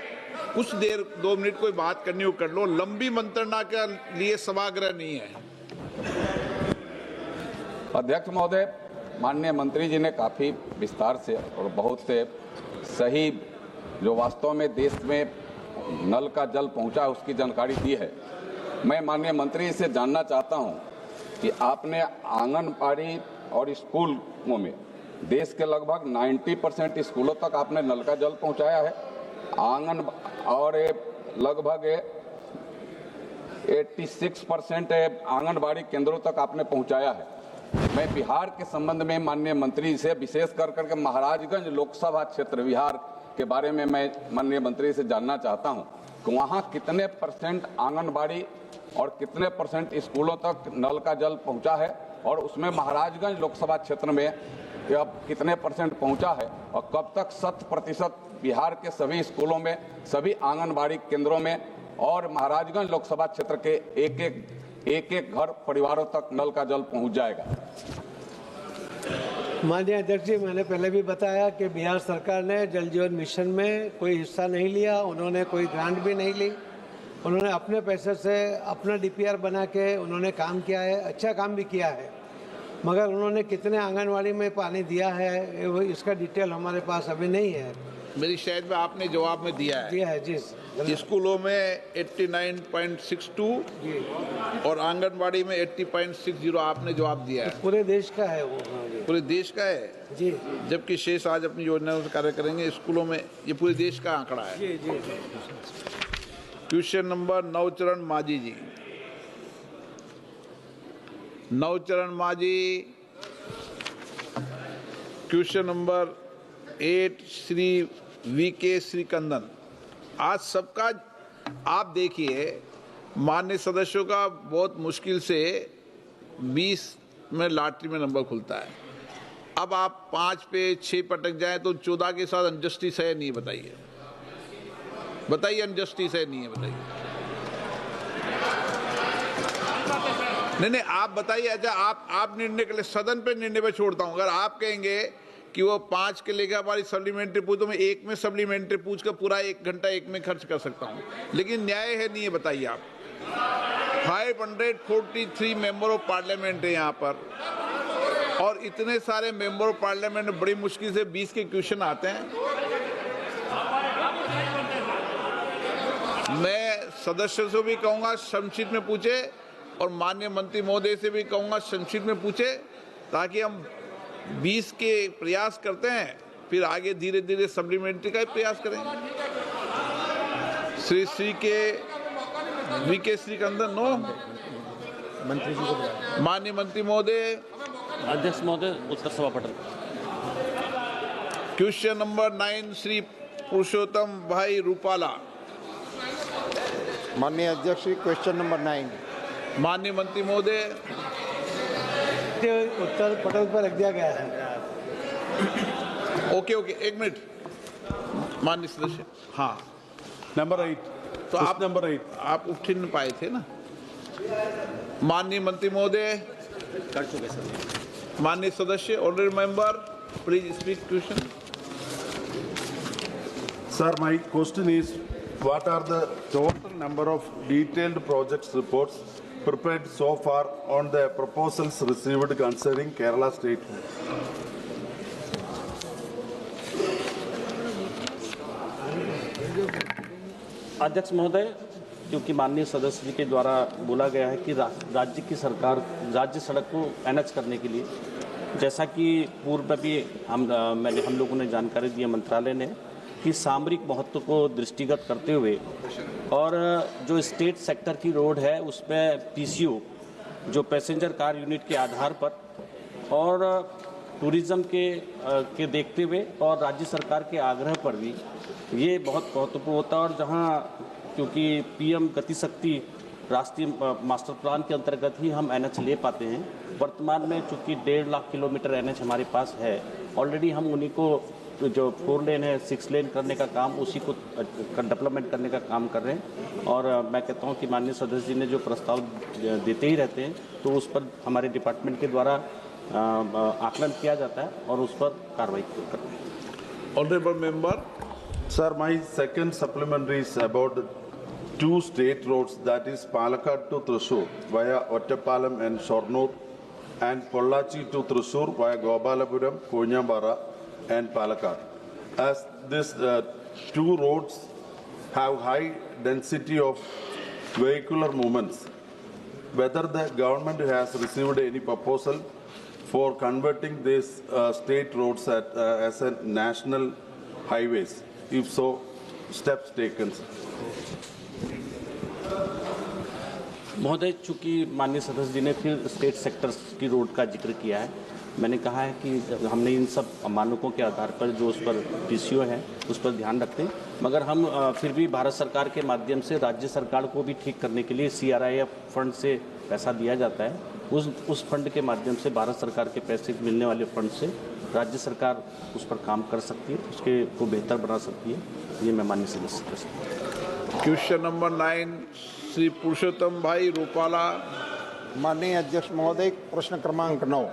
कुछ देर 2 मिनट कोई बात करनी हो कर लो, लंबी मंत्रणा के लिए सभागृह नहीं है। अध्यक्ष महोदय, माननीय मंत्री जी ने काफ़ी विस्तार से और बहुत से सही जो वास्तव में देश में नल का जल पहुंचा उसकी जानकारी दी है। मैं माननीय मंत्री से जानना चाहता हूं कि आपने आंगनबाड़ी और स्कूलों में देश के लगभग 90% स्कूलों तक आपने नल का जल पहुंचाया है, और लगभग 86% आंगनबाड़ी केंद्रों तक आपने पहुंचाया है। मैं बिहार के संबंध में माननीय मंत्री से विशेष करके महाराजगंज लोकसभा क्षेत्र बिहार के बारे में मैं माननीय मंत्री से जानना चाहता हूं कि वहां कितने % आंगनबाड़ी और कितने % स्कूलों तक नल का जल पहुंचा है, और उसमें महाराजगंज लोकसभा क्षेत्र में यह कितने % पहुंचा है, और कब तक 100% बिहार के सभी स्कूलों में, सभी आंगनबाड़ी केंद्रों में और महाराजगंज लोकसभा क्षेत्र के एक घर परिवारों तक नल का जल पहुंच जाएगा। माननीय अध्यक्ष जी, मैंने पहले भी बताया कि बिहार सरकार ने जल जीवन मिशन में कोई हिस्सा नहीं लिया, उन्होंने कोई ग्रांट भी नहीं ली। उन्होंने अपने पैसे से अपना DPR बना के उन्होंने काम किया है, अच्छा काम भी किया है, मगर उन्होंने कितने आंगनवाड़ी में पानी दिया है इसका डिटेल हमारे पास अभी नहीं है। मेरी शायद में आपने जवाब में दिया है जी। स्कूलों में 89.62 और आंगनबाड़ी में 80.60 आपने जवाब दिया है। पूरे देश का है वो। हाँ जी। पूरे देश का है जी। जबकि शेष आज अपनी योजनाओं से कार्य करेंगे। स्कूलों में ये पूरे देश का आंकड़ा है। जी। क्वेश्चन नंबर नवचरण माझी ji. Navcharan Majhi. Question number 8 Shri VK Sreekandan. आज सबका आप देखिए मान्य सदस्यों का बहुत मुश्किल से 20 में लॉटरी में नंबर खुलता है। अब आप 5 पे 6 पटक जाए तो 14 के साथ अनजस्टिस है नहीं? बताइए अनजस्टिस है नहीं है? बताइए। नहीं आप बताइए। अच्छा आप निर्णय के लिए सदन पे निर्णय पे छोड़ता हूं। अगर आप कहेंगे कि वो 5 के लेकर हमारी सप्लीमेंट्री पूछ तो मैं 1 में सप्लीमेंट्री पूछ कर पूरा 1 घंटा 1 में खर्च कर सकता हूं, लेकिन न्याय है नहीं है? बताइए आप। 543 मेंबर ऑफ पार्लियामेंट है यहाँ पर और इतने सारे मेंबर ऑफ पार्लियामेंट में बड़ी मुश्किल से 20 के क्वेश्चन आते हैं। मैं सदस्य से भी कहूंगा संक्षिप्त में पूछे और माननीय मंत्री महोदय से भी कहूंगा संक्षिप्त में पूछे, ताकि हम 20 के प्रयास करते हैं फिर आगे धीरे धीरे सप्लीमेंट्री का प्रयास करेंगे। श्री के वीके श्रीकंदन। नो मंत्री जी को माननीय मंत्री महोदय। अध्यक्ष महोदय उत्तर सभा पटल। क्वेश्चन नंबर 9 श्री पुरुषोत्तम भाई रूपाला। माननीय अध्यक्ष जी, क्वेश्चन नंबर 9। माननीय मंत्री महोदय। उत्तर पटल पर रख दिया गया है। ओके 1 मिनट माननीय सदस्य। हाँ नंबर 8। तो आप नंबर 8 आप उठ नहीं पाए थे ना। माननीय मंत्री महोदय। कर चुके सर। माननीय सदस्य honourable member please speak question. Sir, my question is, what are the total number of detailed projects reports prepared so far on the proposals received concerning Kerala State? अध्यक्ष महोदय, क्योंकि माननीय सदस्य जी के द्वारा बोला गया है कि राज्य की सरकार राज्य सड़क को एनएच करने के लिए, जैसा कि पूर्व में भी हम लोगों ने जानकारी दी है मंत्रालय ने, कि सामरिक महत्व को दृष्टिगत करते हुए और जो स्टेट सेक्टर की रोड है उसमें पीसीयू जो पैसेंजर कार यूनिट के आधार पर और टूरिज्म के देखते हुए और राज्य सरकार के आग्रह पर भी ये बहुत महत्वपूर्ण होता है। और जहाँ क्योंकि पीएम गति शक्ति राष्ट्रीय मास्टर प्लान के अंतर्गत ही हम एनएच ले पाते हैं। वर्तमान में चूँकि 1.5 लाख किलोमीटर एनएच हमारे पास है, ऑलरेडी हम उन्हीं को जो 4 लेन है 6 लेन करने का काम उसी को डेवलपमेंट करने का काम कर रहे हैं। और मैं कहता हूं कि माननीय सदस्य जी ने जो प्रस्ताव देते ही रहते हैं तो उस पर हमारे डिपार्टमेंट के द्वारा आकलन किया जाता है और उस पर कार्रवाई करते हैं। Honourable member. Sir, my second supplementary is about 2 state roads, that is Palakkad to Thrissur via Ottapalam and Shornur, and Pollachi to Thrissur via Gopalapuram, Koonyambara and Palakkad. As these 2 roads have high density of vehicular movements, whether the government has received any proposal for converting these state roads as a national highways? If so, steps taken. महोदय, चूंकि माननीय सदस्य जी ने फिर state sectors की road का जिक्र किया है, मैंने कहा है कि हमने इन सब मानकों के आधार पर जो उस पर पीसीओ है उस पर ध्यान रखते हैं, मगर हम फिर भी भारत सरकार के माध्यम से राज्य सरकार को भी ठीक करने के लिए CRIF फंड से पैसा दिया जाता है। उस फंड के माध्यम से भारत सरकार के पैसे मिलने वाले फंड से राज्य सरकार उस पर काम कर सकती है, उसके को बेहतर बना सकती है। ये मैं माननीय सदस्य कर सकता हूँ। क्वेश्चन नंबर 9 श्री पुरुषोत्तम भाई रूपाला। माननीय अध्यक्ष महोदय, प्रश्न क्रमांक 9।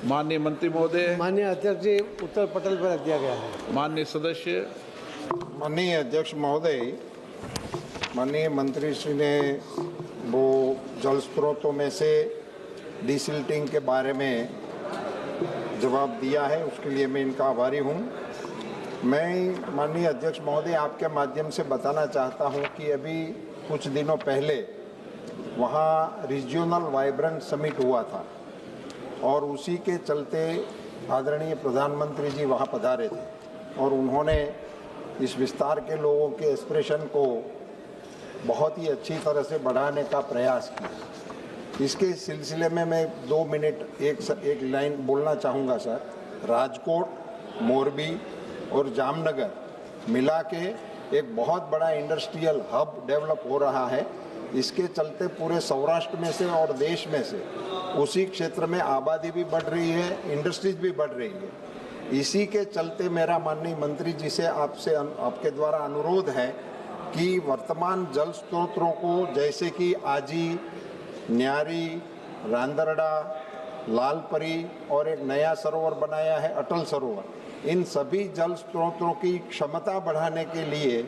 माननीय मंत्री महोदय। माननीय अध्यक्ष जी, उत्तर पटल पर रख दिया गया है। माननीय सदस्य। माननीय अध्यक्ष महोदय, माननीय मंत्री श्री ने वो जल स्रोतों में से डिसिल्टिंग के बारे में जवाब दिया है, उसके लिए मैं इनका आभारी हूँ। मैं माननीय अध्यक्ष महोदय आपके माध्यम से बताना चाहता हूं कि अभी कुछ दिनों पहले वहां रीजनल वाइब्रेंट समिट हुआ था और उसी के चलते आदरणीय प्रधानमंत्री जी वहां पधारे थे और उन्होंने इस विस्तार के लोगों के एक्सप्रेशन को बहुत ही अच्छी तरह से बढ़ाने का प्रयास किया। इसके सिलसिले में मैं 2 मिनट एक लाइन बोलना चाहूँगा सर। राजकोट, मोरबी और जामनगर मिला के एक बहुत बड़ा इंडस्ट्रियल हब डेवलप हो रहा है। इसके चलते पूरे सौराष्ट्र में से और देश में से उसी क्षेत्र में आबादी भी बढ़ रही है, इंडस्ट्रीज भी बढ़ रही है। इसी के चलते मेरा माननीय मंत्री जी से आपके द्वारा अनुरोध है कि वर्तमान जल स्रोतों को जैसे कि आजी, न्यारी, रांदरडा, लालपरी और एक नया सरोवर बनाया है अटल सरोवर, इन सभी जल स्रोतों की क्षमता बढ़ाने के लिए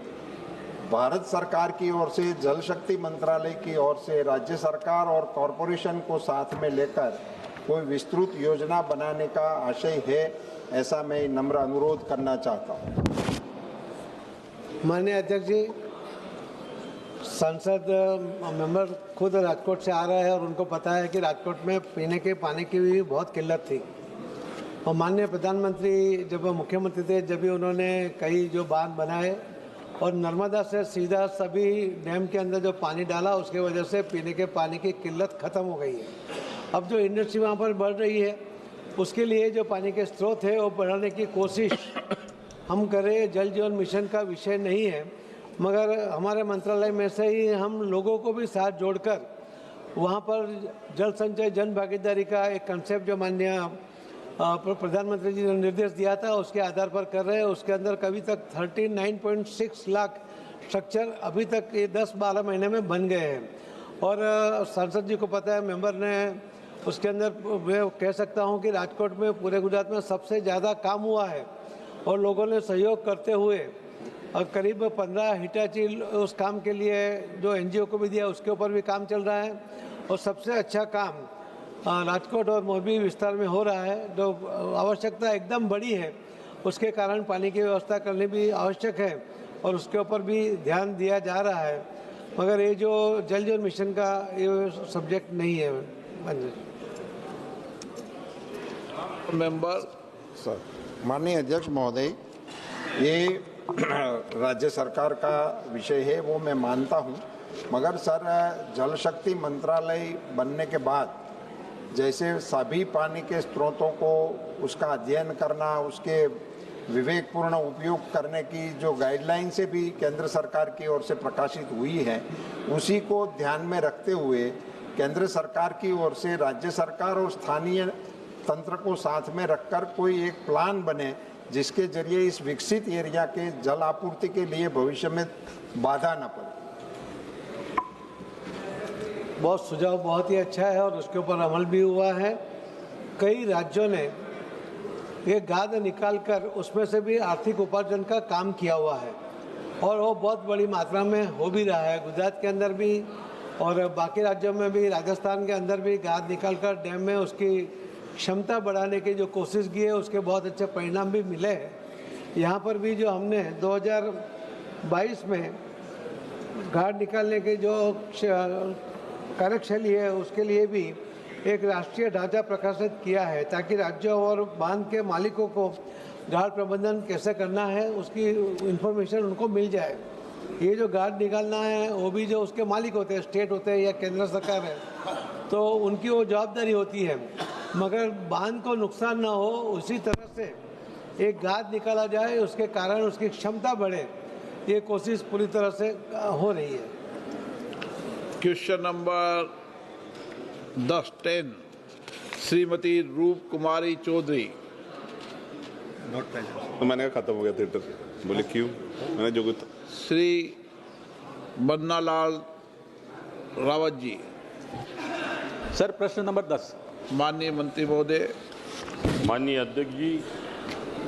भारत सरकार की ओर से, जल शक्ति मंत्रालय की ओर से, राज्य सरकार और कॉरपोरेशन को साथ में लेकर कोई विस्तृत योजना बनाने का आशय है, ऐसा मैं नम्र अनुरोध करना चाहता हूँ। माननीय अध्यक्ष जी, सांसद मेंबर खुद राजकोट से आ रहे हैं और उनको पता है कि राजकोट में पीने के पानी की भी बहुत किल्लत थी और माननीय प्रधानमंत्री जब मुख्यमंत्री थे जब भी उन्होंने कई जो बांध बनाए और नर्मदा से सीधा सभी डैम के अंदर जो पानी डाला, उसके वजह से पीने के पानी की किल्लत ख़त्म हो गई है। अब जो इंडस्ट्री वहाँ पर बढ़ रही है उसके लिए जो पानी के स्रोत है वो बढ़ाने की कोशिश हम करें। जल जीवन मिशन का विषय नहीं है, मगर हमारे मंत्रालय में से ही हम लोगों को भी साथ जोड़कर वहाँ पर जल संचय जन भागीदारी का एक कंसेप्ट जो माननीय प्रधानमंत्री जी ने निर्देश दिया था उसके आधार पर कर रहे हैं। उसके अंदर कभी तक 39.6 लाख स्ट्रक्चर अभी तक ये 10-12 महीने में बन गए हैं और सांसद जी को पता है, मेंबर ने उसके अंदर मैं कह सकता हूँ कि राजकोट में पूरे गुजरात में सबसे ज़्यादा काम हुआ है और लोगों ने सहयोग करते हुए और करीब 15 हिटाची उस काम के लिए जो NGO को भी दिया उसके ऊपर भी काम चल रहा है और सबसे अच्छा काम राजकोट और मोरबी विस्तार में हो रहा है। जो आवश्यकता एकदम बड़ी है उसके कारण पानी की व्यवस्था करनी भी आवश्यक है और उसके ऊपर भी ध्यान दिया जा रहा है, मगर ये जो जल जीवन मिशन का ये सब्जेक्ट नहीं है। मेंबर सर, माननीय अध्यक्ष महोदय, ये राज्य सरकार का विषय है वो मैं मानता हूँ, मगर सर जल शक्ति मंत्रालय बनने के बाद जैसे सभी पानी के स्रोतों को उसका अध्ययन करना, उसके विवेकपूर्ण उपयोग करने की जो गाइडलाइन से भी केंद्र सरकार की ओर से प्रकाशित हुई है, उसी को ध्यान में रखते हुए केंद्र सरकार की ओर से राज्य सरकार और स्थानीय तंत्र को साथ में रखकर कोई एक प्लान बने जिसके जरिए इस विकसित एरिया के जल आपूर्ति के लिए भविष्य में बाधा न पड़े। बहुत सुझाव बहुत ही अच्छा है और उसके ऊपर अमल भी हुआ है। कई राज्यों ने ये गाद निकालकर उसमें से भी आर्थिक उपार्जन का काम किया हुआ है और वो बहुत बड़ी मात्रा में हो भी रहा है। गुजरात के अंदर भी और बाकी राज्यों में भी, राजस्थान के अंदर भी गाद निकालकर डैम में उसकी क्षमता बढ़ाने की जो कोशिश की है उसके बहुत अच्छे परिणाम भी मिले हैं। यहाँ पर भी जो हमने 2022 में घाट निकालने की जो कार्यशैली है उसके लिए भी एक राष्ट्रीय ढांचा प्रकाशित किया है ताकि राज्यों और बांध के मालिकों को घाट प्रबंधन कैसे करना है उसकी इन्फॉर्मेशन उनको मिल जाए। ये जो घाट निकालना है वो भी जो उसके मालिक होते हैं, स्टेट होते हैं या केंद्र सरकार है, तो उनकी वो जवाबदारी होती है, मगर बांध को नुकसान ना हो उसी तरह से एक घाट निकाला जाए, उसके कारण उसकी क्षमता बढ़े, ये कोशिश पूरी तरह से हो रही है। क्वेश्चन नंबर 10 श्रीमती रूप कुमारी चौधरी। तो मैंने खत्म हो गया थिएटर, बोले क्यों, मैंने जो कुछ। श्री बन्नालाल रावत जी। सर, प्रश्न नंबर 10। माननीय मंत्री महोदय। माननीय अध्यक्ष जी,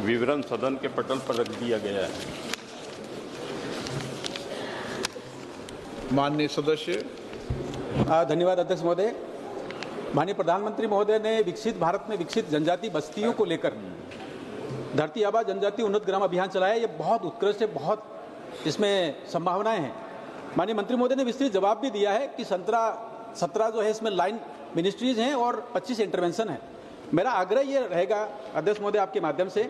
विवरण सदन के पटल पर रख दिया गया है। माननीय सदस्य। धन्यवाद अध्यक्ष महोदय। माननीय प्रधानमंत्री महोदय ने विकसित भारत में विकसित जनजाति बस्तियों को लेकर धरती आबा जनजाति उन्नत ग्राम अभियान चलाया, ये बहुत उत्कृष्ट है, बहुत इसमें संभावनाएं हैं। माननीय मंत्री महोदय ने विस्तृत जवाब भी दिया है कि 17 जो है इसमें लाइन मिनिस्ट्रीज हैं और 25 इंटरवेंशन है। मेरा आग्रह ये रहेगा अध्यक्ष महोदय आपके माध्यम से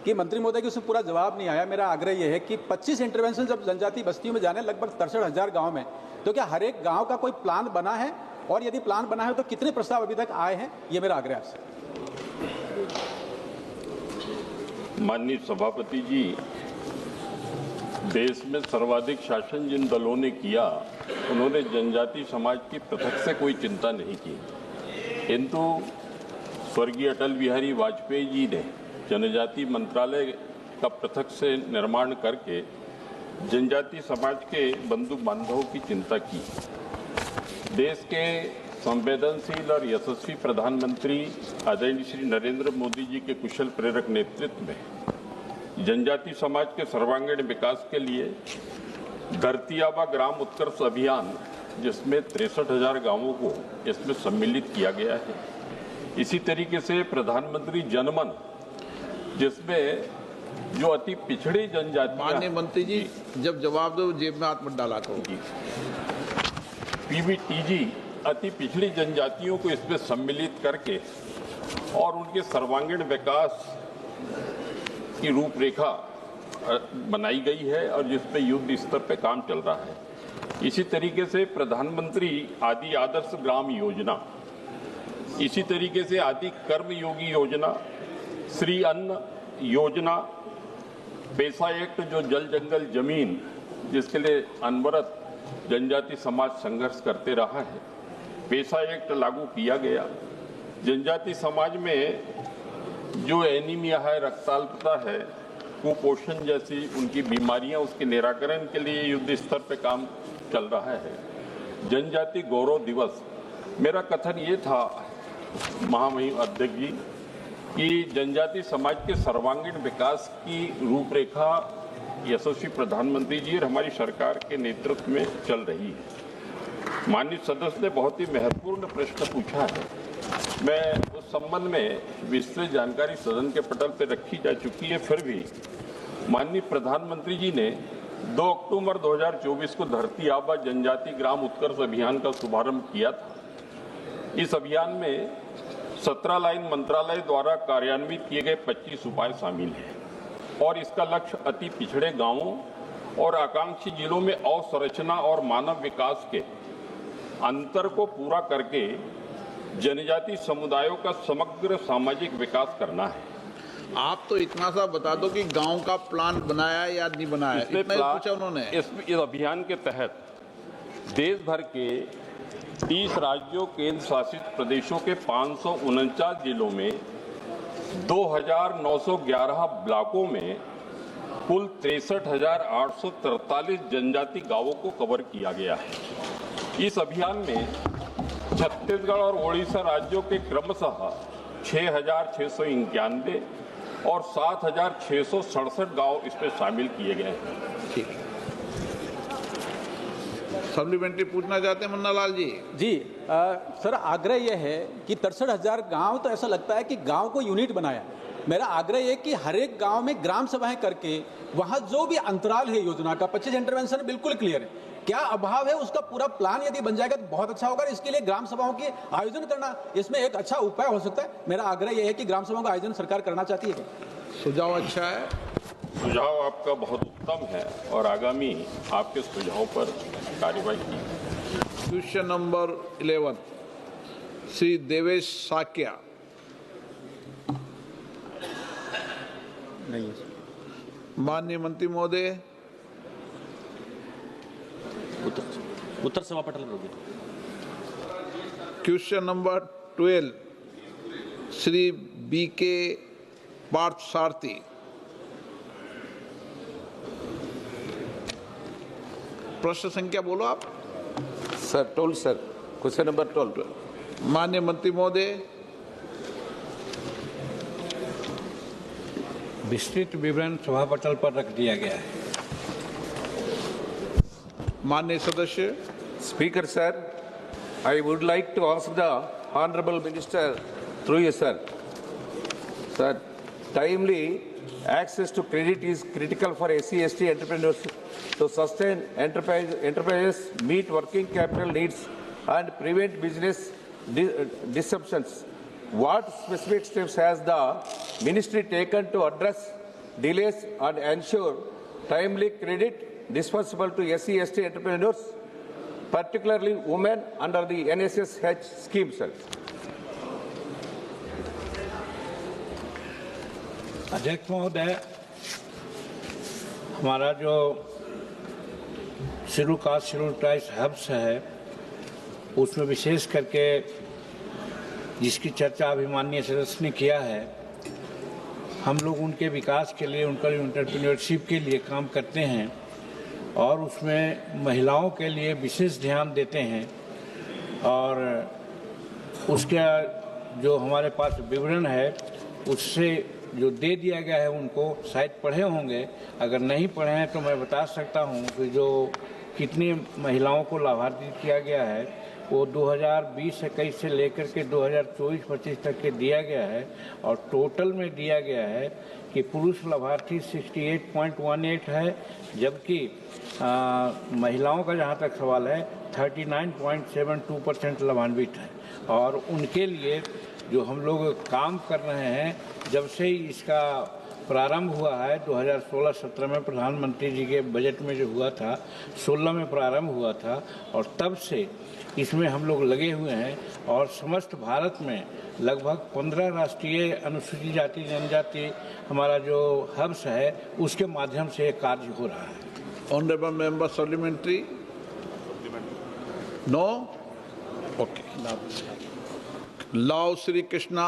कि मंत्री महोदय की उसमें पूरा जवाब नहीं आया। मेरा आग्रह ये है कि 25 इंटरवेंशन जब जनजाति बस्तियों में जाने लगभग 63,000 गाँव में, तो क्या हर एक गाँव का कोई प्लान बना है, और यदि प्लान बना है तो कितने प्रस्ताव अभी तक आए हैं, ये मेरा आग्रह आपसे। माननीय सभापति जी, देश में सर्वाधिक शासन जिन दलों ने किया, उन्होंने जनजाति समाज की पृथक से कोई चिंता नहीं की, किंतु स्वर्गीय अटल बिहारी वाजपेयी जी ने जनजाति मंत्रालय का पृथक से निर्माण करके जनजाति समाज के बंधु बांधवों की चिंता की। देश के संवेदनशील और यशस्वी प्रधानमंत्री आदरणीय श्री नरेंद्र मोदी जी के कुशल प्रेरक नेतृत्व में जनजाति समाज के सर्वांगीण विकास के लिए धरती आबा ग्राम उत्कर्ष अभियान, जिसमें 63,000 गांवों को इसमें सम्मिलित किया गया है। इसी तरीके से प्रधानमंत्री जनमन, जिसमें जो अति पिछड़ी जनजाति, माननीय मंत्री जी जब जवाब दो जेब में हाथ मत डाला करो। पीबीटीजी अति पिछड़ी जनजातियों को इसमें सम्मिलित करके और उनके सर्वांगीण विकास की रूपरेखा बनाई गई है और जिसपे युद्ध स्तर पे काम चल रहा है। इसी तरीके से प्रधानमंत्री आदि आदर्श ग्राम योजना, इसी तरीके से आदि कर्म योगी योजना, श्री अन्न योजना, पेशा एक्ट जो जल जंगल जमीन जिसके लिए अनवरत जनजाति समाज संघर्ष करते रहा है, पेशा एक्ट लागू किया गया। जनजाति समाज में जो एनीमिया है, रक्ताल्पता है, कुपोषण जैसी उनकी बीमारियां, उसके निराकरण के लिए युद्ध स्तर पर काम चल रहा है। जनजाति गौरव दिवस, मेरा कथन ये था महामहिम अध्यक्ष जी कि जनजाति समाज के सर्वांगीण विकास की रूपरेखा यशस्वी प्रधानमंत्री जी और हमारी सरकार के नेतृत्व में चल रही है। माननीय सदस्य ने बहुत ही महत्वपूर्ण प्रश्न पूछा है। मैं उस संबंध में विस्तृत जानकारी सदन के पटल पर रखी जा चुकी है, फिर भी माननीय प्रधानमंत्री जी ने 2 अक्टूबर 2024 को धरती आबा जनजाति ग्राम उत्कर्ष अभियान का शुभारंभ किया था। इस अभियान में 17 लाइन मंत्रालय द्वारा कार्यान्वित किए गए 25 उपाय शामिल हैं और इसका लक्ष्य अति पिछड़े गांवों और आकांक्षी जिलों में अवसंरचना और मानव विकास के अंतर को पूरा करके जनजाति समुदायों का समग्र सामाजिक विकास करना है। आप तो इतना सा बता दो कि गांव का प्लान बनाया या नहीं बनाया, इतना ही पूछा उन्होंने। इस अभियान के तहत देश भर के 30 राज्यों केंद्र शासित प्रदेशों के 549 जिलों में 2,911 ब्लॉकों में कुल 63,843 जनजाति गांवों को कवर किया गया है। इस अभियान में छत्तीसगढ़ और ओडिशा राज्यों के क्रमशः 6,691 और 7,667 गांव इसमें शामिल किए गए हैं। ठीक है, सप्लीमेंट्री पूछना चाहते हैं मुन्ना लाल जी? जी सर, आग्रह यह है कि 63,000 गांव, तो ऐसा लगता है कि गांव को यूनिट बनाया। मेरा आग्रह यह कि हर एक गांव में ग्राम सभाएं करके वहां जो भी अंतराल है योजना का 25 इंटरवेंशन बिल्कुल क्लियर है, क्या अभाव है उसका पूरा प्लान यदि बन जाएगा तो बहुत अच्छा होगा। इसके लिए ग्राम सभाओं के आयोजन करना इसमें एक अच्छा उपाय हो सकता है। मेरा आग्रह यह है कि ग्राम सभाओं का आयोजन सरकार करना चाहती है। सुझाव अच्छा है, सुझाव आपका बहुत उत्तम है और आगामी आपके सुझाव पर कार्यवाही की। Question number 11 Shri Devesh Shakya. नहीं, माननीय मंत्री महोदय, उत्तर सभा पटल पर। Question number 12 Shri BK Partha Sarathi. प्रश्न संख्या बोलो आप। Sir 12 sir, question number 12। माननीय मंत्री महोदय, विस्तृत विवरण सभा पटल पर रख दिया गया है। माननीय सदस्य। Speaker sir, I would like to ask the honourable minister through you sir, timely access to credit is critical for SC/ST entrepreneurs to sustain enterprises, meet working capital needs, and prevent business disruptions. What specific steps has the ministry taken to address delays and ensure timely credit disbursable to SC/ST entrepreneurs, particularly women under the NSSH scheme, sir? अध्यक्ष महोदय, हमारा जो schedule caste schedule tribes hubs है, उसमें विशेष करके जिसकी चर्चा अभी माननीय सदस्य ने किया है, हम लोग उनके विकास के लिए, उनका एंटरप्रेन्योरशिप के लिए काम करते हैं और उसमें महिलाओं के लिए विशेष ध्यान देते हैं। और उसका जो हमारे पास विवरण है उससे जो दे दिया गया है, उनको शायद पढ़े होंगे, अगर नहीं पढ़े हैं तो मैं बता सकता हूं कि जो कितनी महिलाओं को लाभान्वित किया गया है वो 2020-21 से लेकर के 2024-25 तक के दिया गया है। और टोटल में दिया गया है कि पुरुष लाभार्थी 68.18 है, जबकि महिलाओं का जहां तक सवाल है 39.72% लाभान्वित है। और उनके लिए जो हम लोग काम कर रहे हैं, जब से ही इसका प्रारंभ हुआ है 2016-17 में प्रधानमंत्री जी के बजट में जो हुआ था, 16 में प्रारंभ हुआ था, और तब से इसमें हम लोग लगे हुए हैं। और समस्त भारत में लगभग 15 राष्ट्रीय अनुसूचित जाति जनजाति हमारा जो हब्स है उसके माध्यम से कार्य हो रहा है। Honourable member supplementary? No? Okay. Lavu Shri Krishna.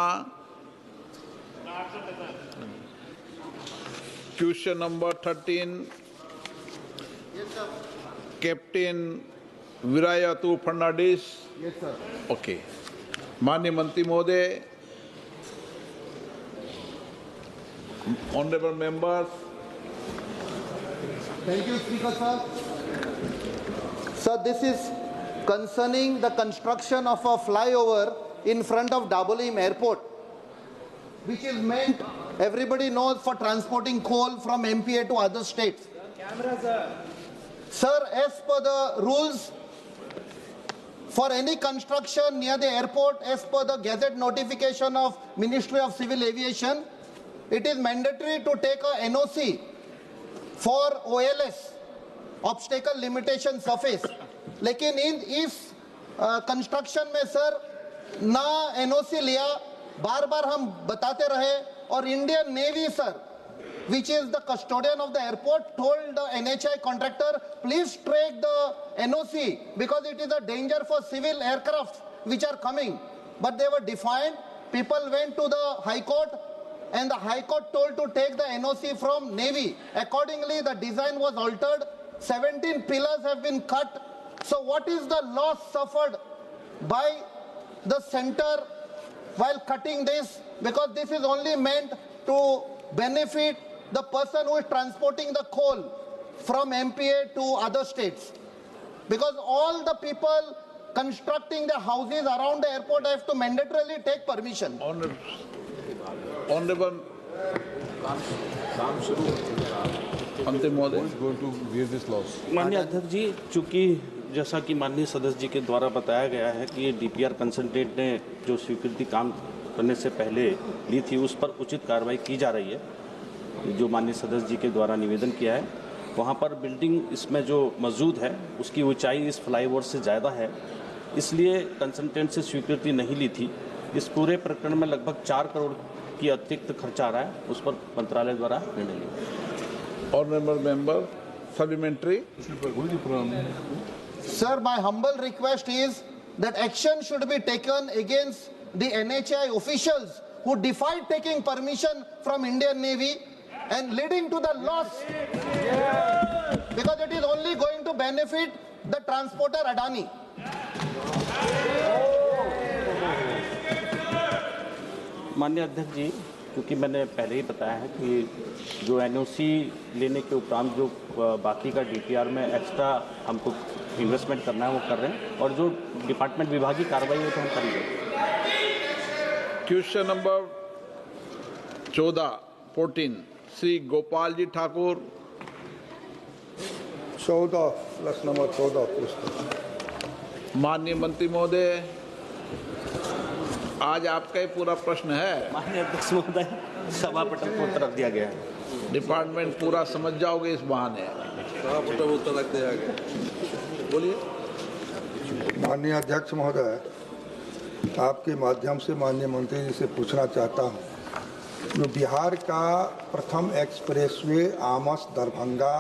Question number 13, captain Viriato Fernandes. Okay. माननीय मंत्री महोदय, honourable members. Thank you, Speaker, sir. Sir, this is concerning the construction of a flyover in front of Dabolim Airport, which is meant, everybody knows, for transporting coal from MPA to other states. Sir, as per the rules, for any construction near the airport, as per the Gazette notification of Ministry of Civil Aviation, it is mandatory to take a NOC for OLS, obstacle limitation surface. लेकिन इस construction में sir ना NOC लिया, बार बार हम बताते रहे, और Indian navy sir, which is the custodian of the airport, told the NHI contractor, please take the NOC because it is a danger for civil aircraft which are coming. But they were defiant. People went to the High Court, and the High Court told to take the NOC from Navy. Accordingly, the design was altered. 17 pillars have been cut. So what is the loss suffered by the center while cutting this? Because this is only meant to benefit the person who is transporting the coal from MPA to other states. Because all the people constructing the houses around the airport have to mandatorily take permission. Honorable माननीय अध्यक्ष जी, चूंकि जैसा कि माननीय सदस्य जी के द्वारा बताया गया है कि डीपीआर कंसल्टेंट ने जो स्वीकृति काम करने से पहले ली थी, उस पर उचित कार्रवाई की जा रही है। जो माननीय सदस्य जी के द्वारा निवेदन किया है, वहाँ पर बिल्डिंग इसमें जो मौजूद है उसकी ऊंचाई इस फ्लाईओवर से ज़्यादा है, इसलिए कंसल्टेंट से स्वीकृति नहीं ली थी। इस पूरे प्रकरण में लगभग 4 करोड़ की अतिरिक्त खर्च आ रहा है, उस पर मंत्रालय द्वारा निर्णय लिया। Honourable member supplementary. Sir, my humble request is that action should be taken against the NHI officials who defied taking permission from Indian Navy and leading to the loss, because it is only going to benefit the transporter Adani. माननीय अध्यक्ष जी, क्योंकि मैंने पहले ही बताया है कि जो NOC लेने के उपरांत जो बाकी का डीपीआर में एक्स्ट्रा हमको इन्वेस्टमेंट करना है वो कर रहे हैं, और जो डिपार्टमेंट विभागीय कार्रवाई है तो हम करेंगे। Question number 14 Shri Gopal ji Thakur. 14 plus number 14 माननीय मंत्री महोदय, आज आपका ही पूरा प्रश्न है। माननीय अध्यक्ष महोदय, सभापटल को उत्तर रख दिया गया है। डिपार्टमेंट पूरा समझ जाओगे इस बहाने। सभापटल उत्तर रख दिया गया। बोलिए। माननीय अध्यक्ष महोदय, आपके माध्यम से माननीय मंत्री जी से पूछना चाहता हूँ, जो बिहार का प्रथम एक्सप्रेसवे आमस दरभंगा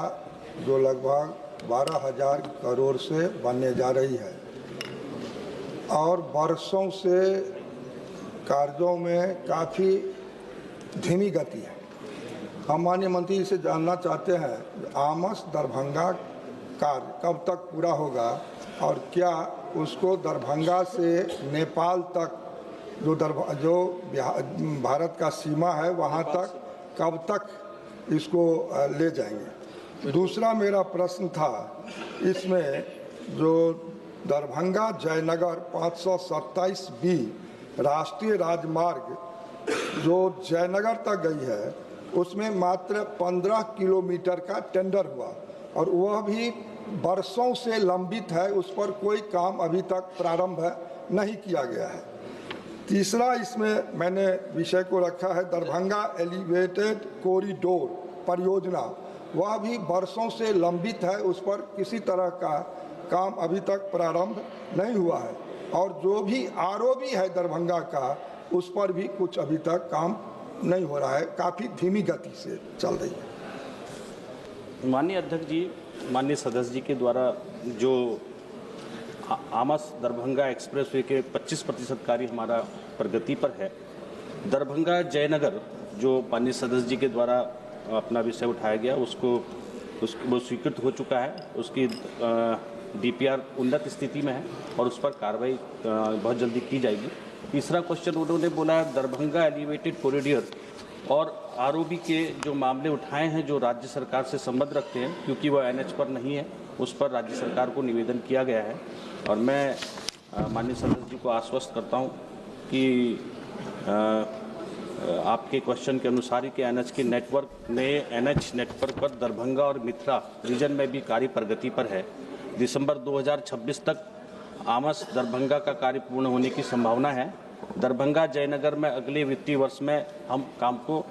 जो लगभग 12,000 करोड़ से बनने जा रही है और वर्षों से कार्यों में काफ़ी धीमी गति है। हम माननीय मंत्री जी से जानना चाहते हैं आमस दरभंगा कार्य कब तक पूरा होगा और क्या उसको दरभंगा से नेपाल तक जो भारत का सीमा है वहाँ तक कब तक इसको ले जाएंगे। दूसरा मेरा प्रश्न था, इसमें जो दरभंगा जयनगर 527B राष्ट्रीय राजमार्ग जो जयनगर तक गई है उसमें मात्र 15 किलोमीटर का टेंडर हुआ और वह भी वर्षों से लंबित है, उस पर कोई काम अभी तक प्रारंभ नहीं किया गया है। तीसरा इसमें मैंने विषय को रखा है दरभंगा एलिवेटेड कॉरिडोर परियोजना, वह भी वर्षों से लंबित है, उस पर किसी तरह का काम अभी तक प्रारंभ नहीं हुआ है और जो भी आरओबी है दरभंगा का उस पर भी कुछ अभी तक काम नहीं हो रहा है, काफ़ी धीमी गति से चल रही है। माननीय अध्यक्ष जी, माननीय सदस्य जी के द्वारा जो आमस दरभंगा एक्सप्रेसवे के 25% कार्य हमारा प्रगति पर है। दरभंगा जयनगर जो माननीय सदस्य जी के द्वारा अपना विषय उठाया गया वो स्वीकृत हो चुका है, उसकी डीपीआर उन्नत स्थिति में है और उस पर कार्रवाई बहुत जल्दी की जाएगी। तीसरा क्वेश्चन उन्होंने बोला दरभंगा एलिवेटेड कॉरिडोर और आरओबी के जो मामले उठाए हैं जो राज्य सरकार से संबंध रखते हैं, क्योंकि वह एनएच पर नहीं है, उस पर राज्य सरकार को निवेदन किया गया है और मैं माननीय सदस्य जी को आश्वस्त करता हूं कि आपके क्वेश्चन के अनुसार ही कि एनएच के नेटवर्क नए एनएच नेटवर्क पर दरभंगा और मिथिला रीजन में भी कार्य प्रगति पर है। दिसंबर 2026 तक आमस दरभंगा का कार्य पूर्ण होने की संभावना है। दरभंगा जयनगर में अगले वित्तीय वर्ष में हम काम को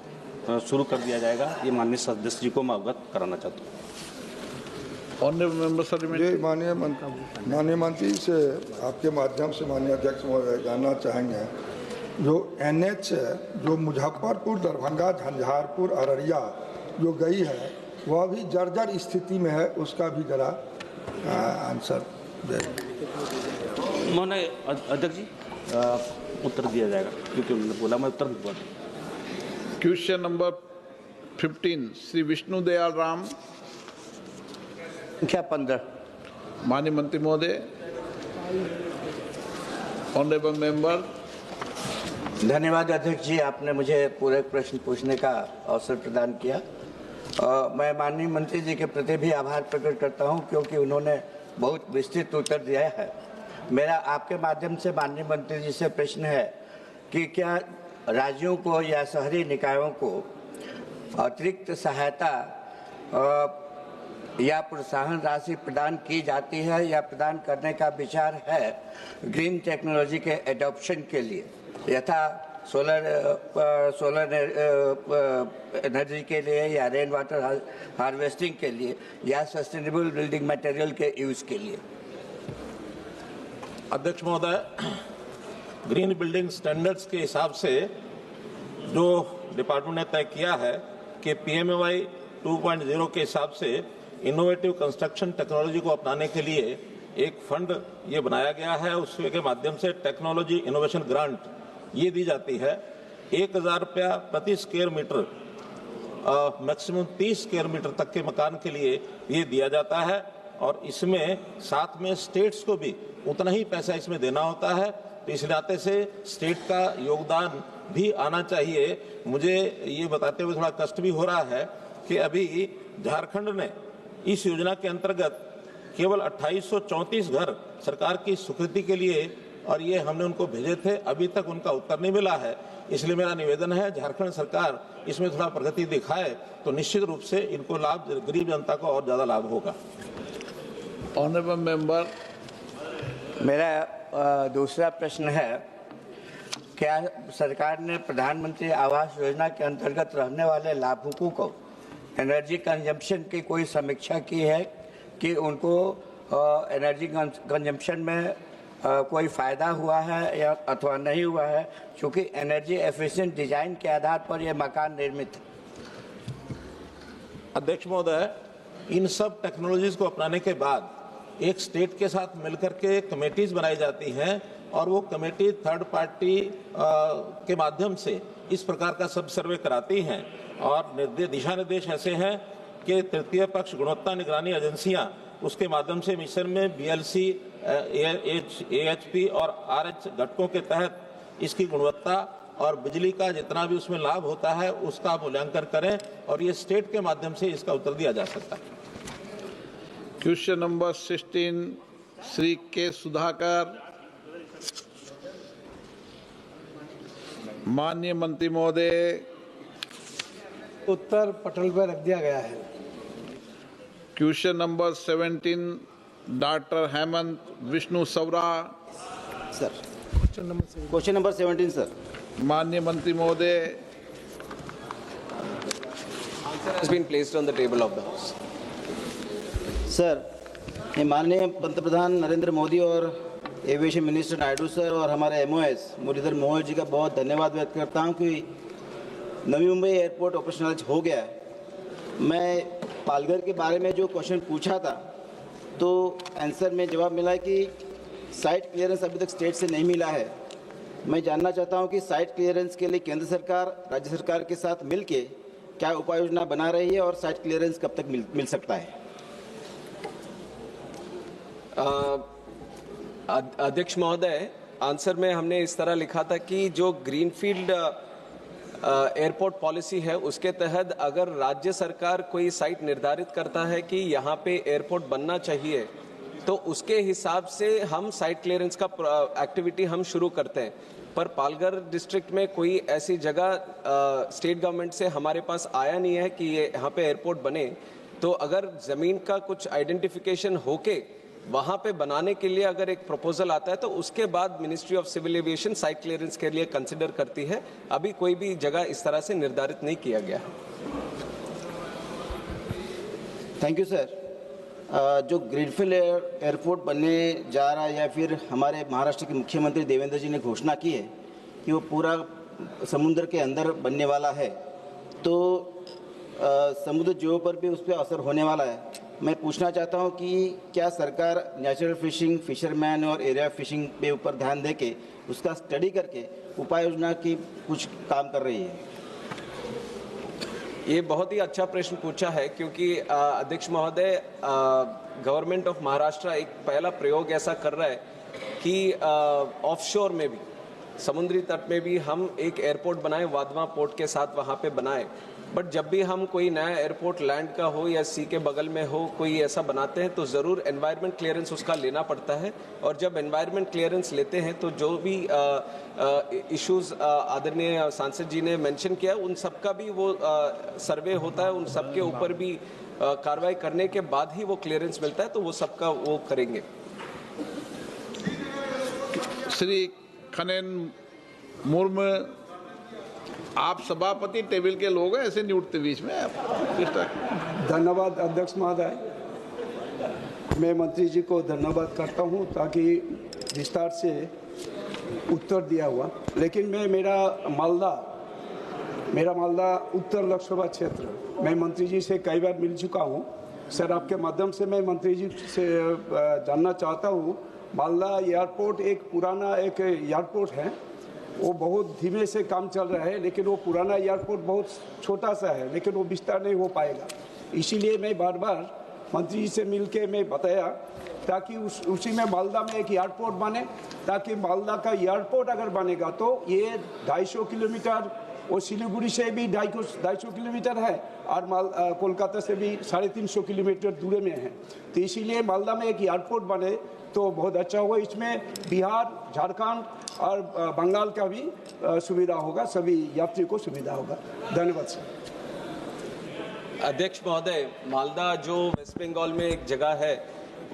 शुरू कर दिया जाएगा। ये माननीय सदस्य जी को मैं अवगत कराना चाहता हूँ। माननीय मंत्री से आपके माध्यम से माननीय अध्यक्ष महोदय जानना चाहेंगे, जो एनएच जो मुजफ्फरपुर दरभंगा झंझारपुर अररिया जो गई है वह भी जर्जर स्थिति में है, उसका भी जरा आंसर दे। माननीय अध्यक्ष जी उत्तर दिया जाएगा क्योंकि उन्होंने बोला, मैं उत्तर दूंगा। क्वेश्चन नंबर 15 श्री विष्णु दयाल राम, संख्या 15। माननीय मंत्री महोदय, ऑनरेबल मेंबर। धन्यवाद अध्यक्ष जी, आपने मुझे पूरे प्रश्न पूछने का अवसर प्रदान किया। मैं माननीय मंत्री जी के प्रति भी आभार प्रकट करता हूं क्योंकि उन्होंने बहुत विस्तृत उत्तर दिया है। मेरा आपके माध्यम से माननीय मंत्री जी से प्रश्न है कि क्या राज्यों को या शहरी निकायों को अतिरिक्त सहायता या प्रोत्साहन राशि प्रदान की जाती है या प्रदान करने का विचार है ग्रीन टेक्नोलॉजी के एडॉप्शन के लिए, यथा सोलर एनर्जी के लिए या रेन वाटर हार्वेस्टिंग के लिए या सस्टेनेबल बिल्डिंग मटेरियल के यूज के लिए। अध्यक्ष महोदय, ग्रीन बिल्डिंग स्टैंडर्ड्स के हिसाब से जो डिपार्टमेंट ने तय किया है कि पीएमएवाई 2.0 के हिसाब से इनोवेटिव कंस्ट्रक्शन टेक्नोलॉजी को अपनाने के लिए एक फंड ये बनाया गया है। उसके माध्यम से टेक्नोलॉजी इनोवेशन ग्रांट ये दी जाती है। 1,000 रुपया प्रति square metre, maximum 30 square metre तक के मकान के लिए ये दिया जाता है और इसमें साथ में स्टेट्स को भी उतना ही पैसा इसमें देना होता है। तो इस नाते से स्टेट का योगदान भी आना चाहिए। मुझे ये बताते हुए थोड़ा कष्ट भी हो रहा है कि अभी झारखंड ने इस योजना के अंतर्गत केवल 2834 घर सरकार की स्वीकृति के लिए और ये हमने उनको भेजे थे, अभी तक उनका उत्तर नहीं मिला है। इसलिए मेरा निवेदन है झारखंड सरकार इसमें थोड़ा प्रगति दिखाए तो निश्चित रूप से इनको लाभ, गरीब जनता को और ज़्यादा लाभ होगा। ऑनरेबल मेंबर, मेरा दूसरा प्रश्न है, क्या सरकार ने प्रधानमंत्री आवास योजना के अंतर्गत रहने वाले लाभुकों को एनर्जी कंजम्पशन की कोई समीक्षा की है कि उनको एनर्जी कंजम्पशन में कोई फ़ायदा हुआ है या अथवा नहीं हुआ है, क्योंकि एनर्जी एफिशिएंट डिजाइन के आधार पर यह मकान निर्मित है। अध्यक्ष महोदय, इन सब टेक्नोलॉजीज को अपनाने के बाद एक स्टेट के साथ मिलकर के कमेटीज बनाई जाती हैं और वो कमेटी थर्ड पार्टी के माध्यम से इस प्रकार का सब सर्वे कराती हैं और दिशा निर्देश ऐसे हैं कि तृतीय पक्ष गुणवत्ता निगरानी एजेंसियां उसके माध्यम से मिशन में BLC, AHP और RH घटकों के तहत इसकी गुणवत्ता और बिजली का जितना भी उसमें लाभ होता है उसका मूल्यांकन करें और ये स्टेट के माध्यम से इसका उत्तर दिया जा सकता है। क्वेश्चन नंबर 16 श्री के सुधाकर। माननीय मंत्री महोदय, उत्तर पटल पर रख दिया गया है। Question number 17 doctor Hemant Vishnu Savara. Sir, question number 17 sir. माननीय मंत्री महोदय, Answer has been placed on the table of the House. Sir, ये माननीय पंतप्रधान नरेंद्र मोदी और एविएशन मिनिस्टर नायडू सर और हमारे MOS मुरलीधर मोहोल जी का बहुत धन्यवाद व्यक्त करता हूं कि नवी मुंबई एयरपोर्ट ऑपरेशनलाइज हो गया है। मैं पालघर के बारे में जो क्वेश्चन पूछा था तो आंसर में जवाब मिला है कि साइट क्लियरेंस अभी तक स्टेट से नहीं मिला है। मैं जानना चाहता हूं कि साइट क्लियरेंस के लिए केंद्र सरकार राज्य सरकार के साथ मिलके क्या उपाय योजना बना रही है और साइट क्लियरेंस कब तक मिल सकता है? अध्यक्ष महोदय, आंसर में हमने इस तरह लिखा था कि जो ग्रीनफील्ड एयरपोर्ट पॉलिसी है उसके तहत अगर राज्य सरकार कोई साइट निर्धारित करता है कि यहाँ पे एयरपोर्ट बनना चाहिए तो उसके हिसाब से हम साइट क्लियरेंस का एक्टिविटी हम शुरू करते हैं। पर पालघर डिस्ट्रिक्ट में कोई ऐसी जगह स्टेट गवर्नमेंट से हमारे पास आया नहीं है कि ये यहाँ पे एयरपोर्ट बने। तो अगर ज़मीन का कुछ आइडेंटिफिकेशन होके वहाँ पे बनाने के लिए अगर एक प्रपोजल आता है तो उसके बाद ministry of civil aviation site clearance के लिए कंसिडर करती है। अभी कोई भी जगह इस तरह से निर्धारित नहीं किया गया है। Thank you sir. जो ग्रीनफील्ड एयरपोर्ट बनने जा रहा है या फिर हमारे महाराष्ट्र के मुख्यमंत्री देवेंद्र जी ने घोषणा की है कि वो पूरा समुद्र के अंदर बनने वाला है, तो समुद्र जीवों पर भी उस पर असर होने वाला है। मैं पूछना चाहता हूं कि क्या सरकार नेचुरल फिशिंग, फिशरमैन और एरिया फिशिंग पे ऊपर ध्यान देके उसका स्टडी करके उपाय योजना की कुछ काम कर रही है? ये बहुत ही अच्छा प्रश्न पूछा है क्योंकि अध्यक्ष महोदय, गवर्नमेंट ऑफ महाराष्ट्र एक पहला प्रयोग ऐसा कर रहा है कि ऑफशोर में भी, समुद्री तट में भी हम एक एयरपोर्ट बनाएं, वाधवा पोर्ट के साथ वहाँ पे बनाएं। बट जब भी हम कोई नया एयरपोर्ट लैंड का हो या सी के बगल में हो कोई ऐसा बनाते हैं तो ज़रूर एनवायरनमेंट क्लियरेंस उसका लेना पड़ता है। और जब एनवायरनमेंट क्लियरेंस लेते हैं तो जो भी इश्यूज आदरणीय सांसद जी ने मेंशन किया उन सब का भी वो सर्वे होता है, उन सब के ऊपर भी कार्रवाई करने के बाद ही वो क्लियरेंस मिलता है, तो वो सबका वो करेंगे। श्री खनेन मुर्मू, आप सभापति टेबल के लोग हैं, ऐसे नहीं उठते बीच में आप। धन्यवाद अध्यक्ष महोदय। मैं मंत्री जी को धन्यवाद करता हूं ताकि विस्तार से उत्तर दिया हुआ। लेकिन मैं मेरा मालदा उत्तर लोकसभा क्षेत्र, मैं मंत्री जी से कई बार मिल चुका हूं। सर, आपके माध्यम से मैं मंत्री जी से जानना चाहता हूं, मालदा एयरपोर्ट एक पुराना एक एयरपोर्ट है, वो बहुत धीमे से काम चल रहा है, लेकिन वो पुराना एयरपोर्ट बहुत छोटा सा है, लेकिन वो विस्तार नहीं हो पाएगा। इसीलिए मैं बार बार मंत्री जी से मिलके मैं बताया ताकि उसी में मालदा में एक एयरपोर्ट बने, ताकि मालदा का एयरपोर्ट अगर बनेगा तो ये 250 किलोमीटर वो सिलीगुड़ी से भी 250 किलोमीटर है और कोलकाता से भी 350 किलोमीटर दूर में है। तो इसीलिए मालदा में एक एयरपोर्ट बने तो बहुत अच्छा होगा। इसमें बिहार, झारखंड और बंगाल का भी सुविधा होगा, सभी यात्री को सुविधा होगा। धन्यवाद सर। अध्यक्ष महोदय, मालदा जो वेस्ट बंगाल में एक जगह है,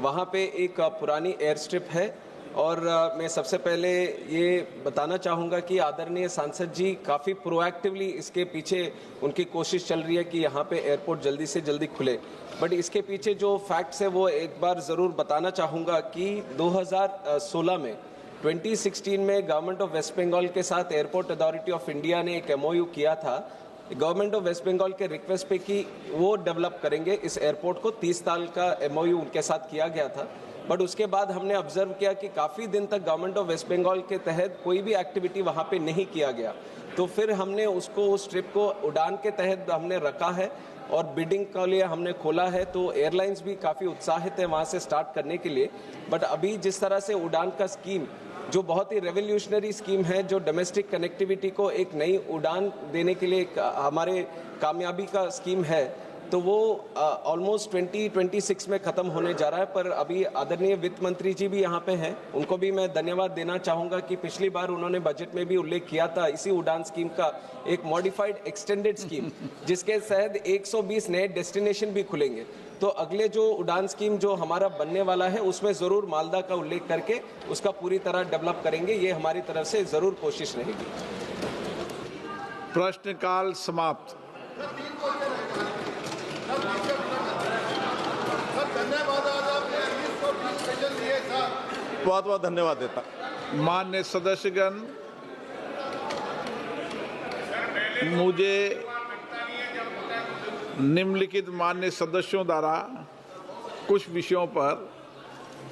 वहाँ पे एक पुरानी एयर स्ट्रिप है और मैं सबसे पहले ये बताना चाहूँगा कि आदरणीय सांसद जी काफ़ी प्रोएक्टिवली इसके पीछे उनकी कोशिश चल रही है कि यहाँ पे एयरपोर्ट जल्दी से जल्दी खुले। बट इसके पीछे जो फैक्ट्स है वो एक बार ज़रूर बताना चाहूँगा कि 2016 में 2016 में गवर्नमेंट ऑफ वेस्ट बंगाल के साथ एयरपोर्ट अथॉरिटी ऑफ इंडिया ने एक MOU किया था गवर्नमेंट ऑफ वेस्ट बंगाल के रिक्वेस्ट पे कि वो डेवलप करेंगे इस एयरपोर्ट को। 30 साल का MOU उनके साथ किया गया था। बट उसके बाद हमने ऑब्जर्व किया कि काफ़ी दिन तक गवर्नमेंट ऑफ वेस्ट बंगाल के तहत कोई भी एक्टिविटी वहाँ पे नहीं किया गया। तो फिर हमने उसको उस ट्रिप को उड़ान के तहत हमने रखा है और बिडिंग के लिए हमने खोला है। तो एयरलाइंस भी काफ़ी उत्साहित है वहाँ से स्टार्ट करने के लिए। बट अभी जिस तरह से उड़ान का स्कीम जो बहुत ही रेवोल्यूशनरी स्कीम है, जो डोमेस्टिक कनेक्टिविटी को एक नई उड़ान देने के लिए हमारे कामयाबी का स्कीम है, तो वो ऑलमोस्ट 2026 में ख़त्म होने जा रहा है। पर अभी आदरणीय वित्त मंत्री जी भी यहाँ पे हैं, उनको भी मैं धन्यवाद देना चाहूँगा कि पिछली बार उन्होंने बजट में भी उल्लेख किया था इसी उड़ान स्कीम का, एक मॉडिफाइड एक्सटेंडेड स्कीम जिसके तहत 120 नए डेस्टिनेशन भी खुलेंगे। तो अगले जो उड़ान स्कीम जो हमारा बनने वाला है उसमें ज़रूर मालदा का उल्लेख करके उसका पूरी तरह डेवलप करेंगे। ये हमारी तरफ से ज़रूर कोशिश रहेगी। प्रश्नकाल समाप्त। बहुत बहुत धन्यवाद देता। माननीय सदस्यगण, मुझे निम्नलिखित माननीय सदस्यों द्वारा कुछ विषयों पर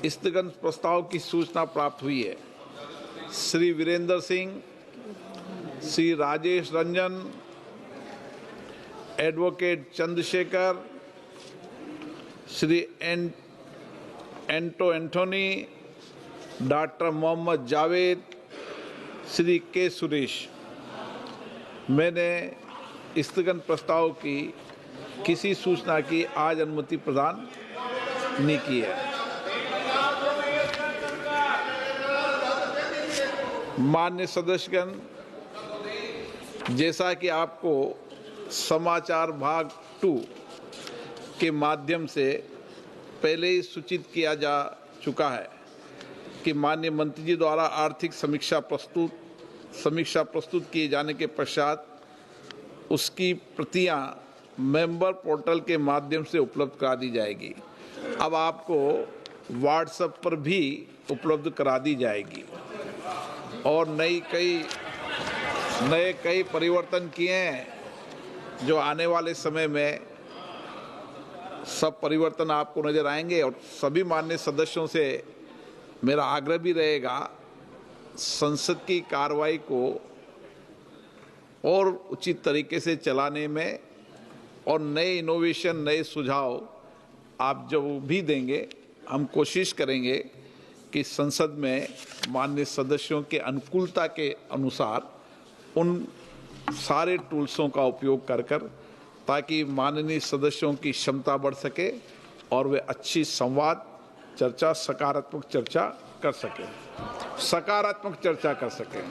स्थगन प्रस्ताव की सूचना प्राप्त हुई है। Shri Virendra Singh, Shri Rajesh Ranjan, advocate Chandrashekhar, Shri Anto Antony, doctor Mohammad Javed, Shri K Suresh. मैंने स्थगन प्रस्ताव की किसी सूचना की आज अनुमति प्रदान नहीं की है। माननीय सदस्यगण, जैसा कि आपको समाचार भाग 2 के माध्यम से पहले ही सूचित किया जा चुका है कि माननीय मंत्री जी द्वारा आर्थिक समीक्षा प्रस्तुत किए जाने के पश्चात उसकी प्रतियां मेंबर पोर्टल के माध्यम से उपलब्ध करा दी जाएगी। अब आपको व्हाट्सएप पर भी उपलब्ध करा दी जाएगी और नए कई परिवर्तन किए हैं जो आने वाले समय में सब परिवर्तन आपको नजर आएंगे। और सभी माननीय सदस्यों से मेरा आग्रह भी रहेगा, संसद की कार्रवाई को और उचित तरीके से चलाने में और नए इनोवेशन, नए सुझाव आप जो भी देंगे, हम कोशिश करेंगे कि संसद में माननीय सदस्यों के अनुकूलता के अनुसार उन सारे टूल्सों का उपयोग कर ताकि माननीय सदस्यों की क्षमता बढ़ सके और वे अच्छी संवाद चर्चा, सकारात्मक चर्चा कर सकें।